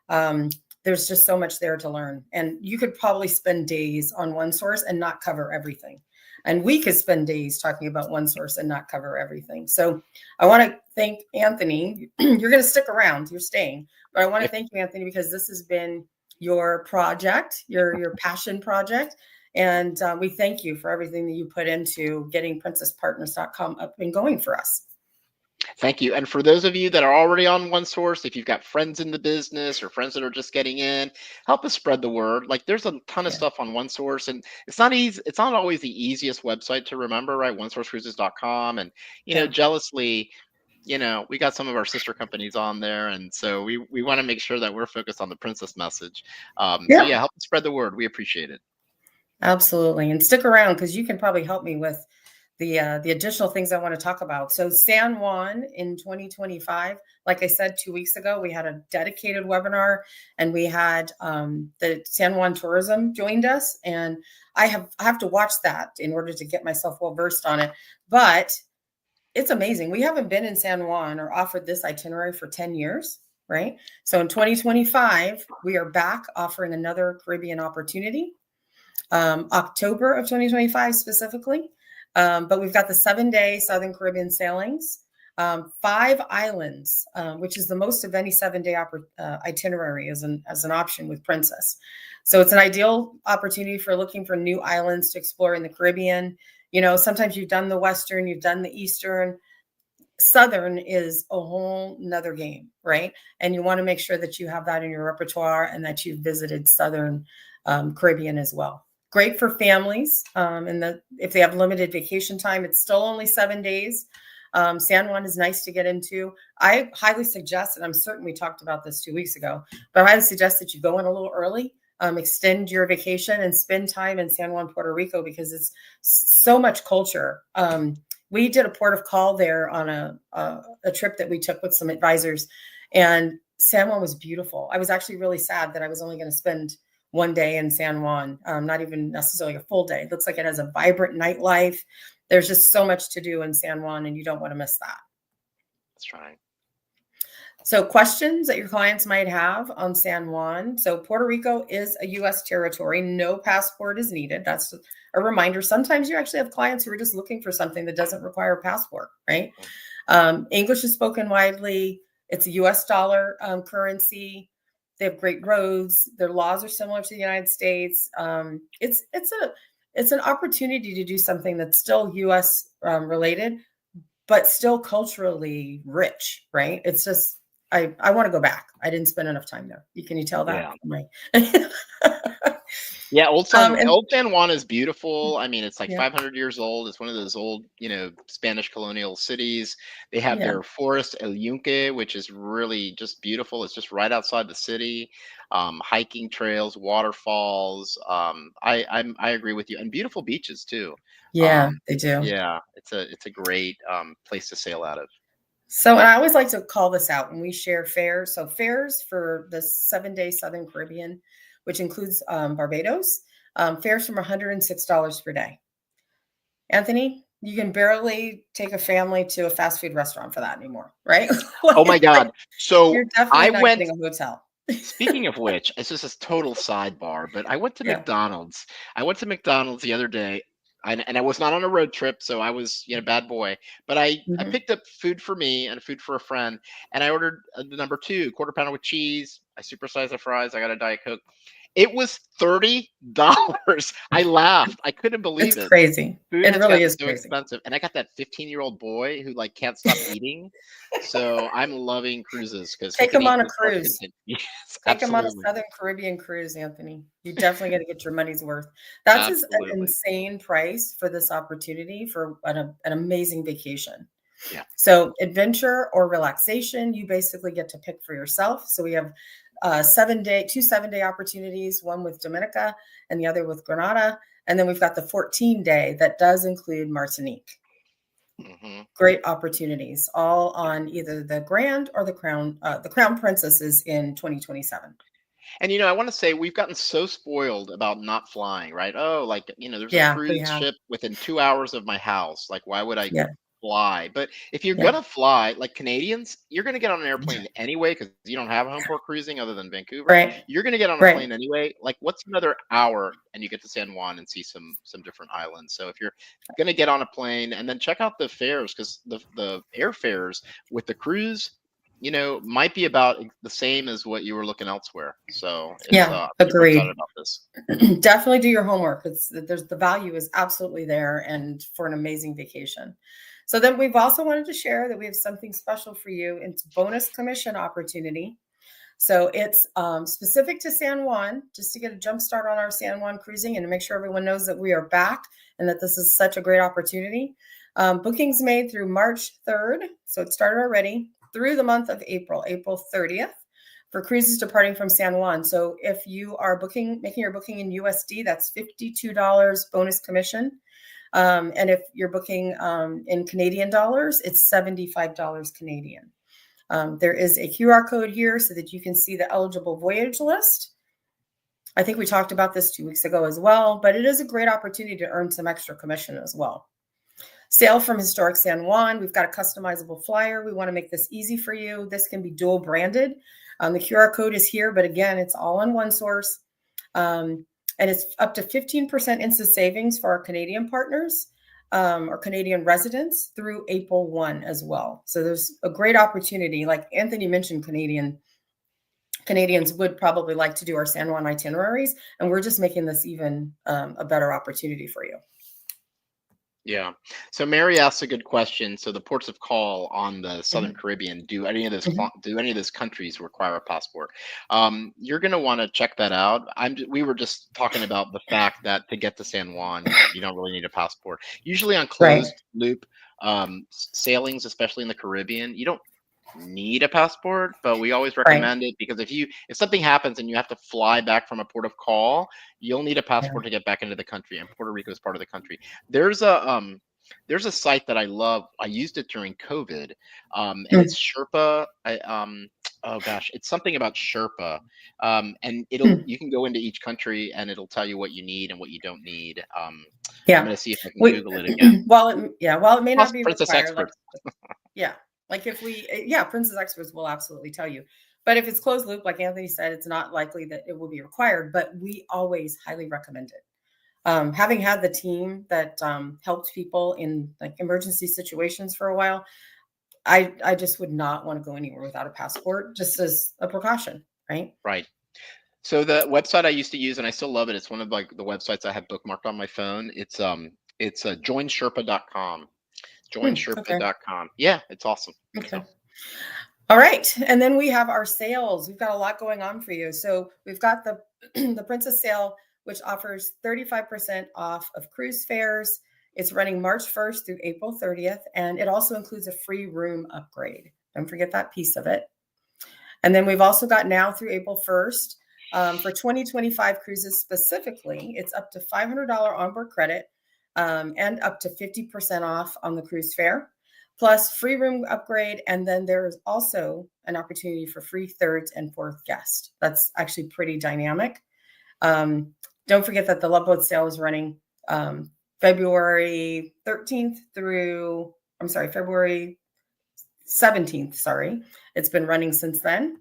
There's just so much there to learn. And you could probably spend days on OneSource and not cover everything. And we could spend days talking about OneSource and not cover everything. So I want to thank Anthony. You're going to stick around. You're staying. But I want to thank you, Anthony, because this has been your project, your passion project. And we thank you for everything that you put into getting princesspartners.com up and going for us. Thank you. And for those of you that are already on OneSource, if you've got friends in the business or friends that are just getting in, help us spread the word. Like there's a ton of Yeah. stuff on OneSource, and it's not easy. It's not always the easiest website to remember, right? OneSourceCruises.com, and Yeah. jealously, we got some of our sister companies on there, and so we want to make sure that we're focused on the Princess message. So Yeah. help us spread the word. We appreciate it. Absolutely. And stick around because you can probably help me with the additional things I want to talk about. So San Juan in 2025, like I said 2 weeks ago, we had a dedicated webinar, and we had the San Juan Tourism joined us, and I have to watch that in order to get myself well versed on it. But it's amazing. We haven't been in San Juan or offered this itinerary for 10 years, right? So in 2025, we are back offering another Caribbean opportunity. October of 2025 specifically. But we've got the 7-day Southern Caribbean sailings, 5 islands, which is the most of any 7-day itinerary as an option with Princess. So it's an ideal opportunity for looking for new islands to explore in the Caribbean. Sometimes you've done the Western, you've done the Eastern. Southern is a whole nother game, right? And you want to make sure that you have that in your repertoire and that you've visited Southern Caribbean as well. Great for families. And if they have limited vacation time, it's still only 7 days. San Juan is nice to get into. I highly suggest, and I'm certain we talked about this 2 weeks ago, but I highly suggest that you go in a little early, extend your vacation and spend time in San Juan, Puerto Rico, because it's so much culture. We did a port of call there on a trip that we took with some advisors, and San Juan was beautiful. I was actually really sad that I was only going to spend 1 day in San Juan, not even necessarily a full day. It looks like it has a vibrant nightlife. There's just so much to do in San Juan, and you don't want to miss that. That's right. So questions that your clients might have on San Juan. So Puerto Rico is a U.S. territory. No passport is needed. That's a reminder. Sometimes you actually have clients who are just looking for something that doesn't require a passport, right? English is spoken widely. It's a U.S. dollar currency. They have great roads. Their laws are similar to the United States. It's an opportunity to do something that's still U.S. Related, but still culturally rich, right? It's just, I want to go back. I didn't spend enough time there. Can you tell that? Yeah. Yeah, Old San Juan is beautiful. I mean, it's like 500 years old. It's one of those old, Spanish colonial cities. They have their forest El Yunque, which is really just beautiful. It's just right outside the city. Hiking trails, waterfalls. I agree with you, and beautiful beaches too. Yeah, they do. Yeah, it's a great place to sail out of. So, and I always like to call this out when we share fares. So fares for the 7-day Southern Caribbean, which includes Barbados, fares from $106 per day. Anthony, you can barely take a family to a fast food restaurant for that anymore, right? Oh my God. So you're definitely not getting a hotel. Speaking of which, it's just a total sidebar, but I went to McDonald's. I went to McDonald's the other day. And I was not on a road trip, so I was, bad boy. But I picked up food for me and food for a friend, and I ordered the number 2 quarter pounder with cheese. I supersized the fries. I got a Diet Coke. It was $30. I laughed. I couldn't believe it. It's crazy. Food It really is so crazy. expensive, and I got that 15-year-old boy who can't stop eating. So I'm loving cruises because take him on a cruise. Yes, take him on a Southern Caribbean cruise, Anthony. You definitely got to get your money's worth. That's an insane price for this opportunity for an amazing vacation. Yeah. So adventure or relaxation, you basically get to pick for yourself. So we have 2 7-day opportunities, one with Dominica and the other with Grenada. And then we've got the 14-day that does include Martinique. Great opportunities, all on either the Grand or the Crown. The Crown Princess is in 2027. And I want to say we've gotten so spoiled about not flying, right? Oh, there's a cruise ship within 2 hours of my house. Like, why would I fly? But if you're gonna fly, like Canadians, you're gonna get on an airplane anyway because you don't have home port cruising other than Vancouver. Right. You're gonna get on a plane anyway. Like, what's another hour and you get to San Juan and see some different islands. So if you're gonna get on a plane, and then check out the fares, because the airfares with the cruise, might be about the same as what you were looking elsewhere. So agreed. About this. Definitely do your homework. The value is absolutely there, and for an amazing vacation. So then we've also wanted to share that we have something special for you. It's bonus commission opportunity. So it's specific to San Juan, just to get a jump start on our San Juan cruising and to make sure everyone knows that we are back and that this is such a great opportunity. Bookings made through March 3rd, so it started already, through the month of April 30th, for cruises departing from San Juan. So if you are making your booking in USD, that's $52 bonus commission. And if you're booking in Canadian dollars, it's $75 Canadian. There is a QR code here so that you can see the eligible voyage list. I think we talked about this 2 weeks ago as well, but it is a great opportunity to earn some extra commission as well. Sail from historic San Juan. We've got a customizable flyer. We want to make this easy for you. This can be dual branded. The QR code is here, but again, it's all on one source. And it's up to 15% instant savings for our Canadian partners or Canadian residents through April 1 as well. So there's a great opportunity. Like Anthony mentioned, Canadians would probably like to do our San Juan itineraries, and we're just making this even a better opportunity for you. Yeah. So Mary asked a good question. So the ports of call on the Southern Caribbean, do any of those countries require a passport? You're going to want to check that out. We were just talking about the fact that to get to San Juan, you don't really need a passport. Usually on closed loop sailings, especially in the Caribbean, you don't need a passport, but we always recommend it because if something happens and you have to fly back from a port of call, you'll need a passport to get back into the country, and Puerto Rico is part of the country. There's a site that I love. I used it during COVID, and it's Sherpa. Oh gosh, it's something about Sherpa, and you can go into each country and it'll tell you what you need and what you don't need. I'm gonna see if I can Google it again. While it may not be Princess required, like Princess Experts will absolutely tell you. But if it's closed loop, like Anthony said, it's not likely that it will be required, but we always highly recommend it. Having had the team that helped people in like emergency situations for a while, I just would not want to go anywhere without a passport, just as a precaution, right? Right. So the website I used to use, and I still love it, it's one of like the websites I have bookmarked on my phone. It's joinsherpa.com. Joinsherpa.com. Yeah, it's awesome. Okay. So. All right. And then we have our sales. We've got a lot going on for you. So we've got the Princess sale, which offers 35% off of cruise fares. It's running March 1st through April 30th. And it also includes a free room upgrade. Don't forget that piece of it. And then we've also got now through April 1st, for 2025 cruises specifically, it's up to $500 onboard credit. And up to 50% off on the cruise fare, plus free room upgrade. And then there's also an opportunity for free thirds and fourth guest. That's actually pretty dynamic. Don't forget that the Love Boat sale is running February 17th. Sorry. It's been running since then.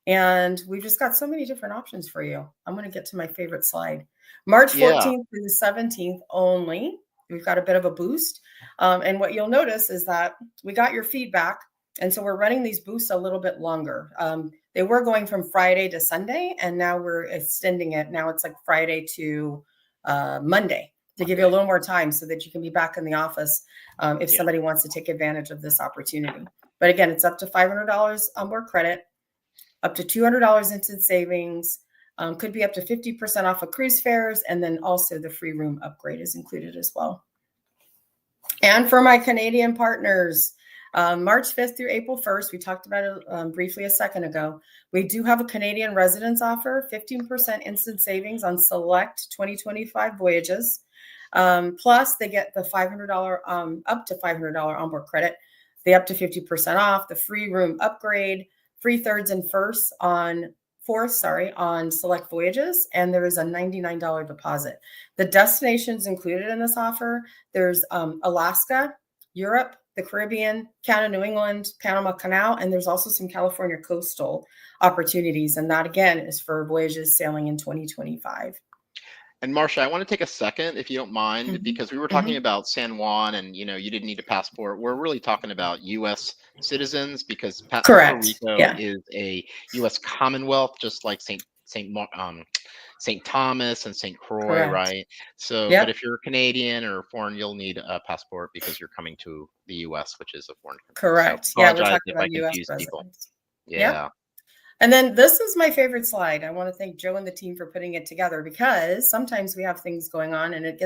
And we've just got so many different options for you. I'm going to get to my favorite slide. March 14th through the 17th only. We've got a bit of a boost. And what you'll notice is that we got your feedback. And so we're running these boosts a little bit longer. They were going from Friday to Sunday, and now we're extending it. Now it's like Friday to Monday to give you a little more time so that you can be back in the office if somebody wants to take advantage of this opportunity. But again, it's up to $500 onboard credit, up to $200 instant savings. Could be up to 50% off of cruise fares, and then also the free room upgrade is included as well. And for my Canadian partners, March 5th through April 1st, we talked about it briefly a second ago. We do have a Canadian residence offer, 15% instant savings on select 2025 voyages. Plus, they get the $500 up to $500 onboard credit, the up to 50% off, the free room upgrade, free thirds and fourths on select voyages, and there is a $99 deposit. The destinations included in this offer, there's Alaska, Europe, the Caribbean, Canada, New England, Panama Canal, and there's also some California coastal opportunities. And that again is for voyages sailing in 2025. And Marcia, I want to take a second, if you don't mind, because we were talking about San Juan and, you didn't need a passport. We're really talking about U.S. citizens because Puerto Rico is a U.S. Commonwealth, just like St. Thomas and St. Croix, Correct. right? So, but Yep. if you're Canadian or foreign, you'll need a passport because you're coming to the US, which is a foreign country. So Correct. Yeah, we're apologize talking if about I US confuse people. residents. Yep. Yeah. And then this is my favorite slide. I want to thank Joe and the team for putting it together because sometimes we have things going on and it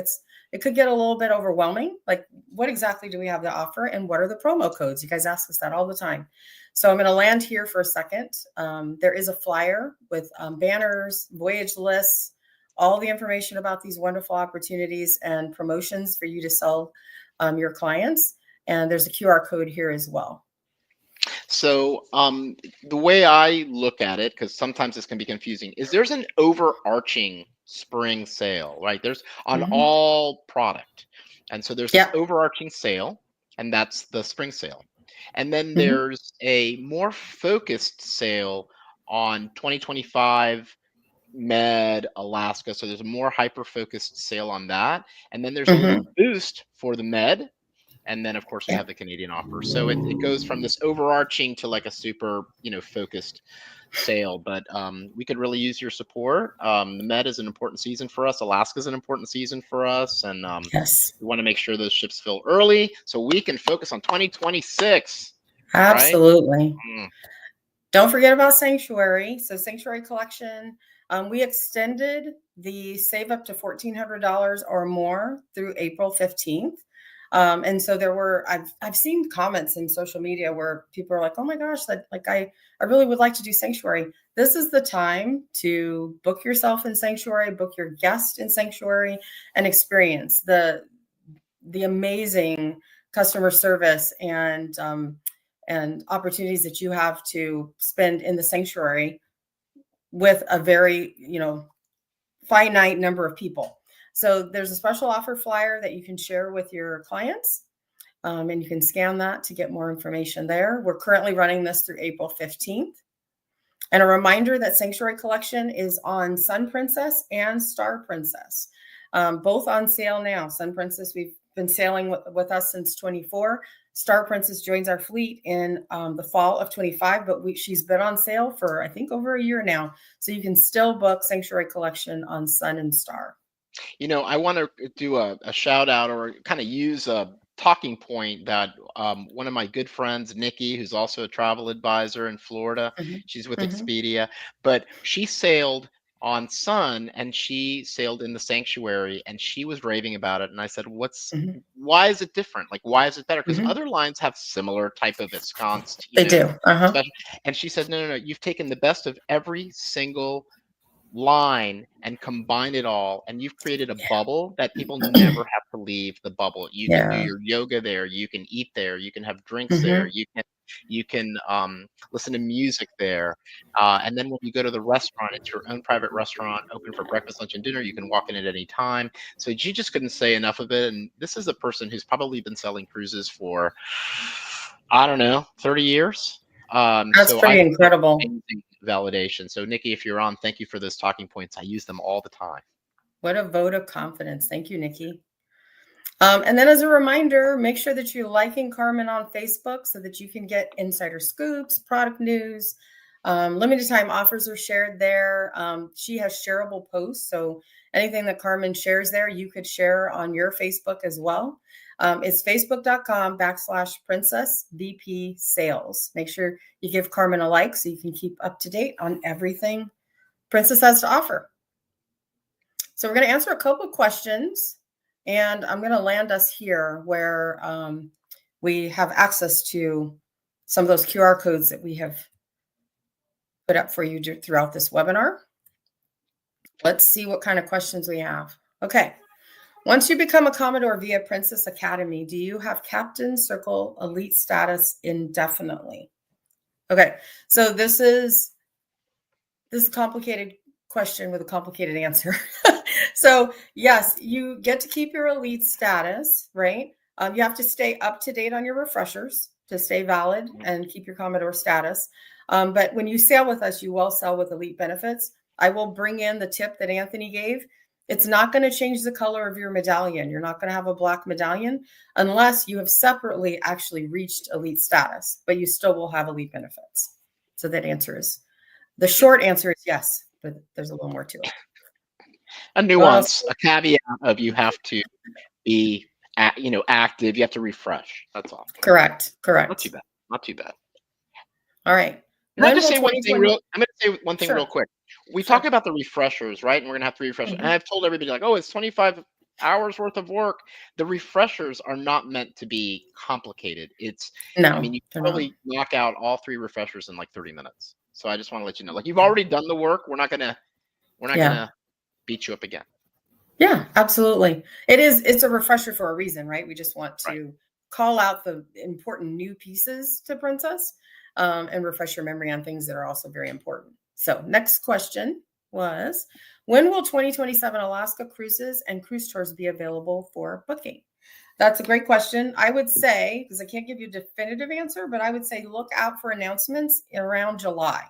could get a little bit overwhelming. Like, what exactly do we have to offer and what are the promo codes? You guys ask us that all the time. So I'm going to land here for a second. There is a flyer with banners, voyage lists, all the information about these wonderful opportunities and promotions for you to sell your clients. And there's a QR code here as well. So the way I look at it, because sometimes this can be confusing, is there's an overarching spring sale, right? There's on all product. And so there's this overarching sale, and that's the spring sale. And then there's a more focused sale on 2025 Med, Alaska. So there's a more hyper-focused sale on that. And then there's a little boost for the Med. And then, of course, we have the Canadian offer. So it goes from this overarching to like a super, focused sale. But we could really use your support. The Med is an important season for us. Alaska is an important season for us. And Yes, we want to make sure those ships fill early so we can focus on 2026. absolutely. Right? Don't forget about Sanctuary. So Sanctuary Collection, we extended the save up to $1,400 or more through April 15th. And so I've seen comments in social media where people are like, oh my gosh, I really would like to do Sanctuary. This is the time to book yourself in Sanctuary, book your guest in Sanctuary, and experience the amazing customer service and opportunities that you have to spend in the Sanctuary with a very, finite number of people. So there's a special offer flyer that you can share with your clients, and you can scan that to get more information there. We're currently running this through April 15th. And a reminder that Sanctuary Collection is on Sun Princess and Star Princess, both on sale now. Sun Princess, we've been sailing with us since 24. Star Princess joins our fleet in the fall of 25, but she's been on sale for, I think, over a year now. So you can still book Sanctuary Collection on Sun and Star. I want to do a shout out or kind of use a talking point that one of my good friends, Nikki, who's also a travel advisor in Florida, she's with Expedia, but she sailed on Sun and she sailed in the Sanctuary and she was raving about it. And I said, why is it different? Like, why is it better? Because other lines have similar type of ensconced, They do. special. And she said, no, you've taken the best of every single line and combine it all, and you've created a bubble that people never have to leave the bubble. You can do your yoga there, you can eat there, you can have drinks there, you can listen to music there, and then when you go to the restaurant, it's your own private restaurant, open for breakfast, lunch, and dinner. You can walk in at any time. So you just couldn't say enough of it. And this is a person who's probably been selling cruises for, I don't know, 30 years. That's pretty incredible. Validation. So Nikki, if you're on, thank you for those talking points. I use them all the time. What a vote of confidence. Thank you, Nikki. And then as a reminder, make sure that you're liking Carmen on Facebook so that you can get insider scoops, product news, limited time offers are shared there. She has shareable posts. So anything that Carmen shares there, you could share on your Facebook as well. It's facebook.com/Princess VP Sales. Make sure you give Carmen a like so you can keep up to date on everything Princess has to offer. So we're going to answer a couple of questions, and I'm going to land us here where we have access to some of those QR codes that we have put up for you throughout this webinar. Let's see what kind of questions we have. Okay. Once you become a Commodore via Princess Academy, do you have Captain Circle Elite status indefinitely? Okay, so this is a complicated question with a complicated answer. So yes, you get to keep your Elite status, right? You have to stay up to date on your refreshers to stay valid and keep your Commodore status. But when you sail with us, you will sail with Elite benefits. I will bring in the tip that Anthony gave. It's not going to change the color of your medallion. You're not going to have a black medallion unless you have separately actually reached Elite status, but you still will have Elite benefits. So that answer is, the short answer is yes, but there's a little more to it. a nuance, a caveat of you have to be, active. You have to refresh. That's all. Correct. Not Correct. too bad. Not too bad. All right. Can I When just will say one thing 2020? I'm gonna say one thing real Sure. quick. We Sure. talk about the refreshers, right? And we're gonna have to refresh. And Mhm. I've told everybody like, oh, it's 25 hours worth of work. The refreshers are not meant to be complicated. I No, mean, you they're can not. probably knock out all 3 refreshers in like 30 minutes. So I just want to let you know, like you've already done the work. We're not Yeah. gonna beat you up again. Yeah, absolutely. It's a refresher for a reason, right? We just want Right. to call out the important new pieces to Princess, and refresh your memory on things that are also very important. So, next question was, when will 2027 Alaska cruises and cruise tours be available for booking? That's a great question. I would say, because I can't give you a definitive answer, but I would say look out for announcements around July.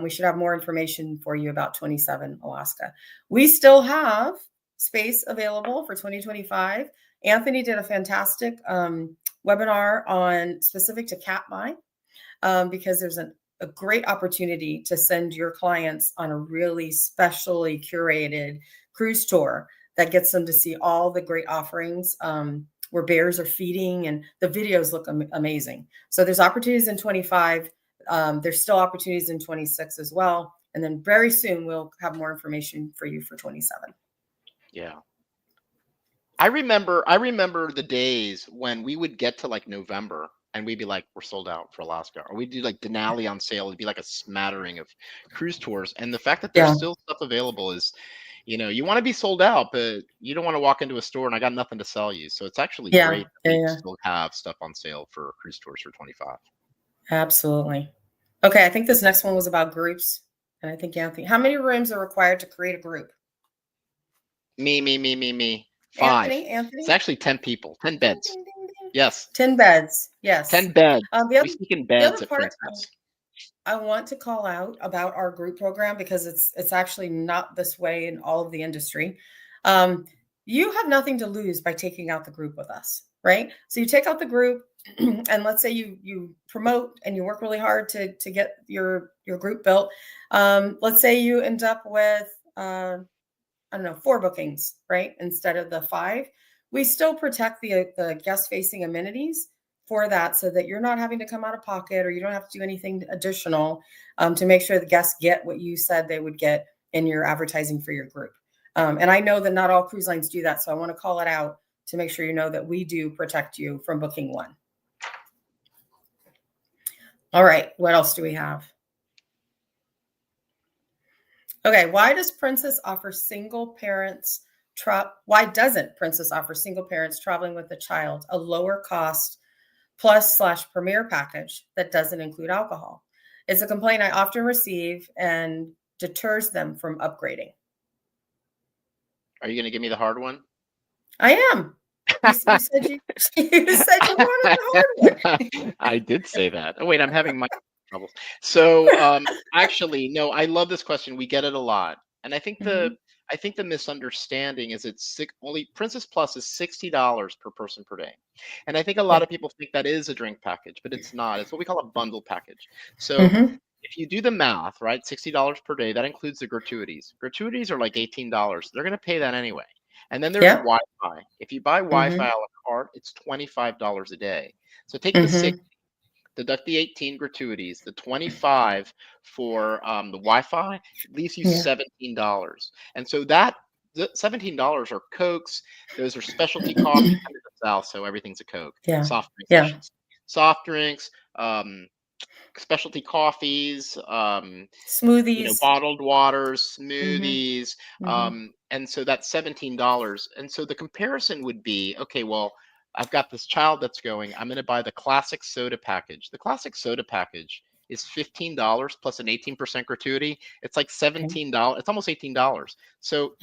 We should have more information for you about 27 Alaska. We still have space available for 2025. Anthony did a fantastic webinar on specific to Katmai, because there's a great opportunity to send your clients on a really specially curated cruise tour that gets them to see all the great offerings, where bears are feeding, and the videos look amazing. So there's opportunities in 25. There's still opportunities in 26 as well. And then very soon we'll have more information for you for 27. Yeah. I remember the days when we would get to like November and we'd be like, we're sold out for Alaska. Or we'd do like Denali on sale. It'd be like a smattering of cruise tours. And the fact that there's Yeah. still stuff available is, you want to be sold out, but you don't want to walk into a store and I got nothing to sell you. So it's actually Yeah. great that we Yeah. still have stuff on sale for cruise tours for 25. Absolutely. Okay. I think this next one was about groups. And I think Anthony, how many rooms are required to create a group? Me. 5. It's Anthony. actually 10 people, 10 beds. Ding, ding, ding. Yes. 10 beds. Yes. 10 beds. The We speak in the beds other at part Princess. I want to call out about our group program, because it's actually not this way in all of the industry. You have nothing to lose by taking out the group with us, right? So you take out the group, and let's say you promote and you work really hard to get your group built. Let's say you end up with I don't know, 4 bookings, right? Instead of the 5. We still protect the guest facing amenities for that, so that you're not having to come out of pocket, or you don't have to do anything additional, to make sure the guests get what you said they would get in your advertising for your group. And I know that not all cruise lines do that. So I want to call it out to make sure you know that we do protect you from booking 1. All right. What else do we have? Okay, why doesn't Princess offer single parents traveling with a child a lower cost plus/premier package that doesn't include alcohol? It's a complaint I often receive and deters them from upgrading. Are you going to give me the hard one? I am. You said you wanted the hard one. I did say that. Oh wait, I'm having my troubles. So actually, no, I love this question. We get it a lot, and I think the misunderstanding is only Princess Plus is $60 per person per day, and I think a lot of people think that is a drink package, but it's not. It's what we call a bundle package. So if you do the math, right, $60 per day, that includes the gratuities. Gratuities are like $18. They're going to pay that anyway. And then there's Wi-Fi. If you buy Wi-Fi a la carte, it's $25 a day. So take the 60, deduct the 18 gratuities, the 25 for the Wi-Fi leaves you $17. And so the $17 are Cokes. Those are specialty coffee from the South, so everything's a Coke. Soft drinks. Soft drinks, specialty coffees, smoothies, bottled waters, smoothies, and so that's $17. And so the comparison would be, okay, well, I've got this child that's going, I'm going to buy the classic soda package. The classic soda package is $15 plus an 18% gratuity. It's like $17. It's almost $18. So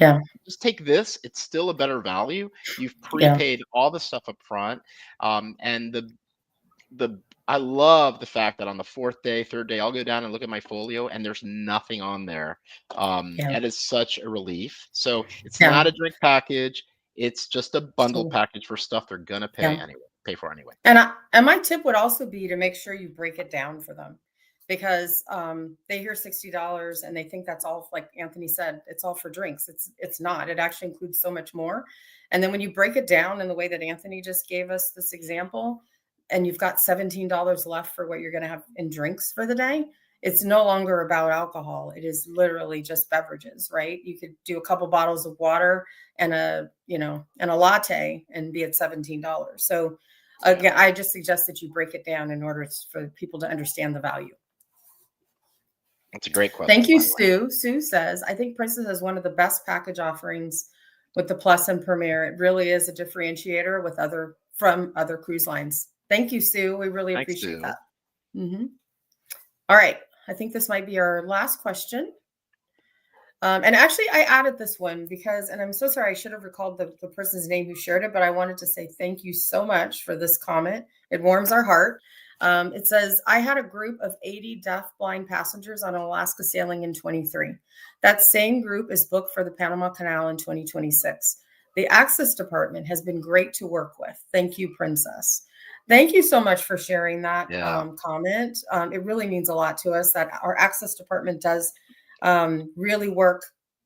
just take this. It's still a better value. You've prepaid all the stuff up front. And I love the fact that on the 4th day, 3rd day, I'll go down and look at my folio and there's nothing on there. That is such a relief. So it's not a drink package. It's just a bundle package for stuff they're going to pay for anyway. And my tip would also be to make sure you break it down for them. because they hear $60 and they think that's all, like Anthony said, it's all for drinks. It's not. It actually includes so much more. And then when you break it down in the way that Anthony just gave us this example, and you've got $17 left for what you're going to have in drinks for the day, it's no longer about alcohol. It is literally just beverages, right? You could do a couple bottles of water and a latte and be at $17. So again, I just suggest that you break it down in order for people to understand the value. That's a great question. Thank you, by the way. Sue. Sue says, I think Princess has one of the best package offerings with the Plus and Premier. It really is a differentiator from other cruise lines. Thank you, Sue. We really Thanks, appreciate Sue. that. All right. I think this might be our last question. And actually, I added this one because, and I'm so sorry, I should have recalled the person's name who shared it, but I wanted to say thank you so much for this comment. It warms our heart. It says, I had a group of 80 deaf-blind passengers on an Alaska sailing in 23. That same group is booked for the Panama Canal in 2026. The Access Department has been great to work with. Thank you, Princess. Thank you so much for sharing that comment. It really means a lot to us that our Access Department does really work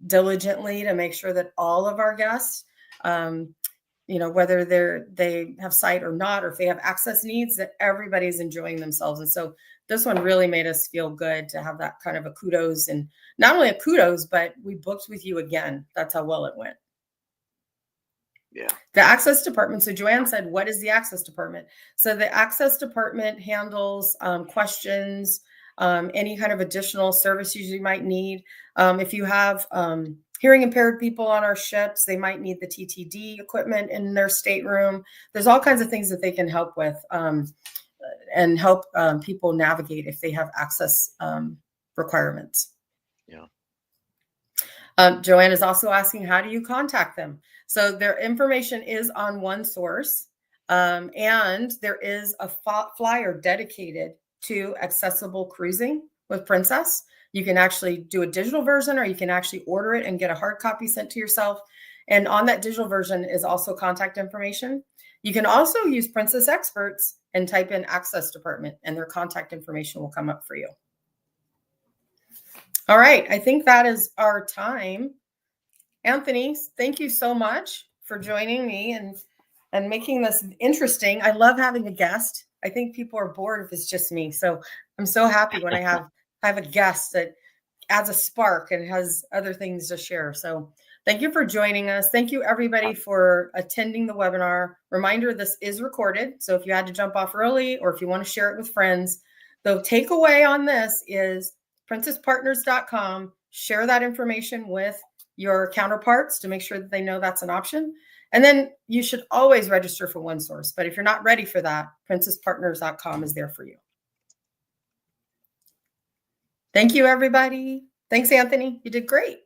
diligently to make sure that all of our guests, whether they have sight or not, or if they have access needs, that everybody's enjoying themselves. And so this one really made us feel good to have that kind of a kudos, and not only a kudos, but we booked with you again. That's how well it went. Yeah. The Access Department. So Joanne said, what is the Access Department? So the Access Department handles questions, any kind of additional services you might need. If you have hearing impaired people on our ships, they might need the TTD equipment in their stateroom. There's all kinds of things that they can help with and help people navigate if they have access requirements. Yeah. Joanne is also asking, how do you contact them? So their information is on OneSource, and there is a flyer dedicated to accessible cruising with Princess. You can actually do a digital version, or you can actually order it and get a hard copy sent to yourself. And on that digital version is also contact information. You can also use Princess Experts and type in Access Department, and their contact information will come up for you. All right, I think that is our time. Anthony, thank you so much for joining me and making this interesting. I love having a guest. I think people are bored if it's just me. So I'm so happy when I have a guest that adds a spark and has other things to share. So thank you for joining us. Thank you, everybody, for attending the webinar. Reminder, this is recorded. So if you had to jump off early, or if you want to share it with friends, the takeaway on this is princesspartners.com. Share that information with your counterparts to make sure that they know that's an option. And then you should always register for OneSource. But if you're not ready for that, princesspartners.com is there for you. Thank you, everybody. Thanks, Anthony. You did great.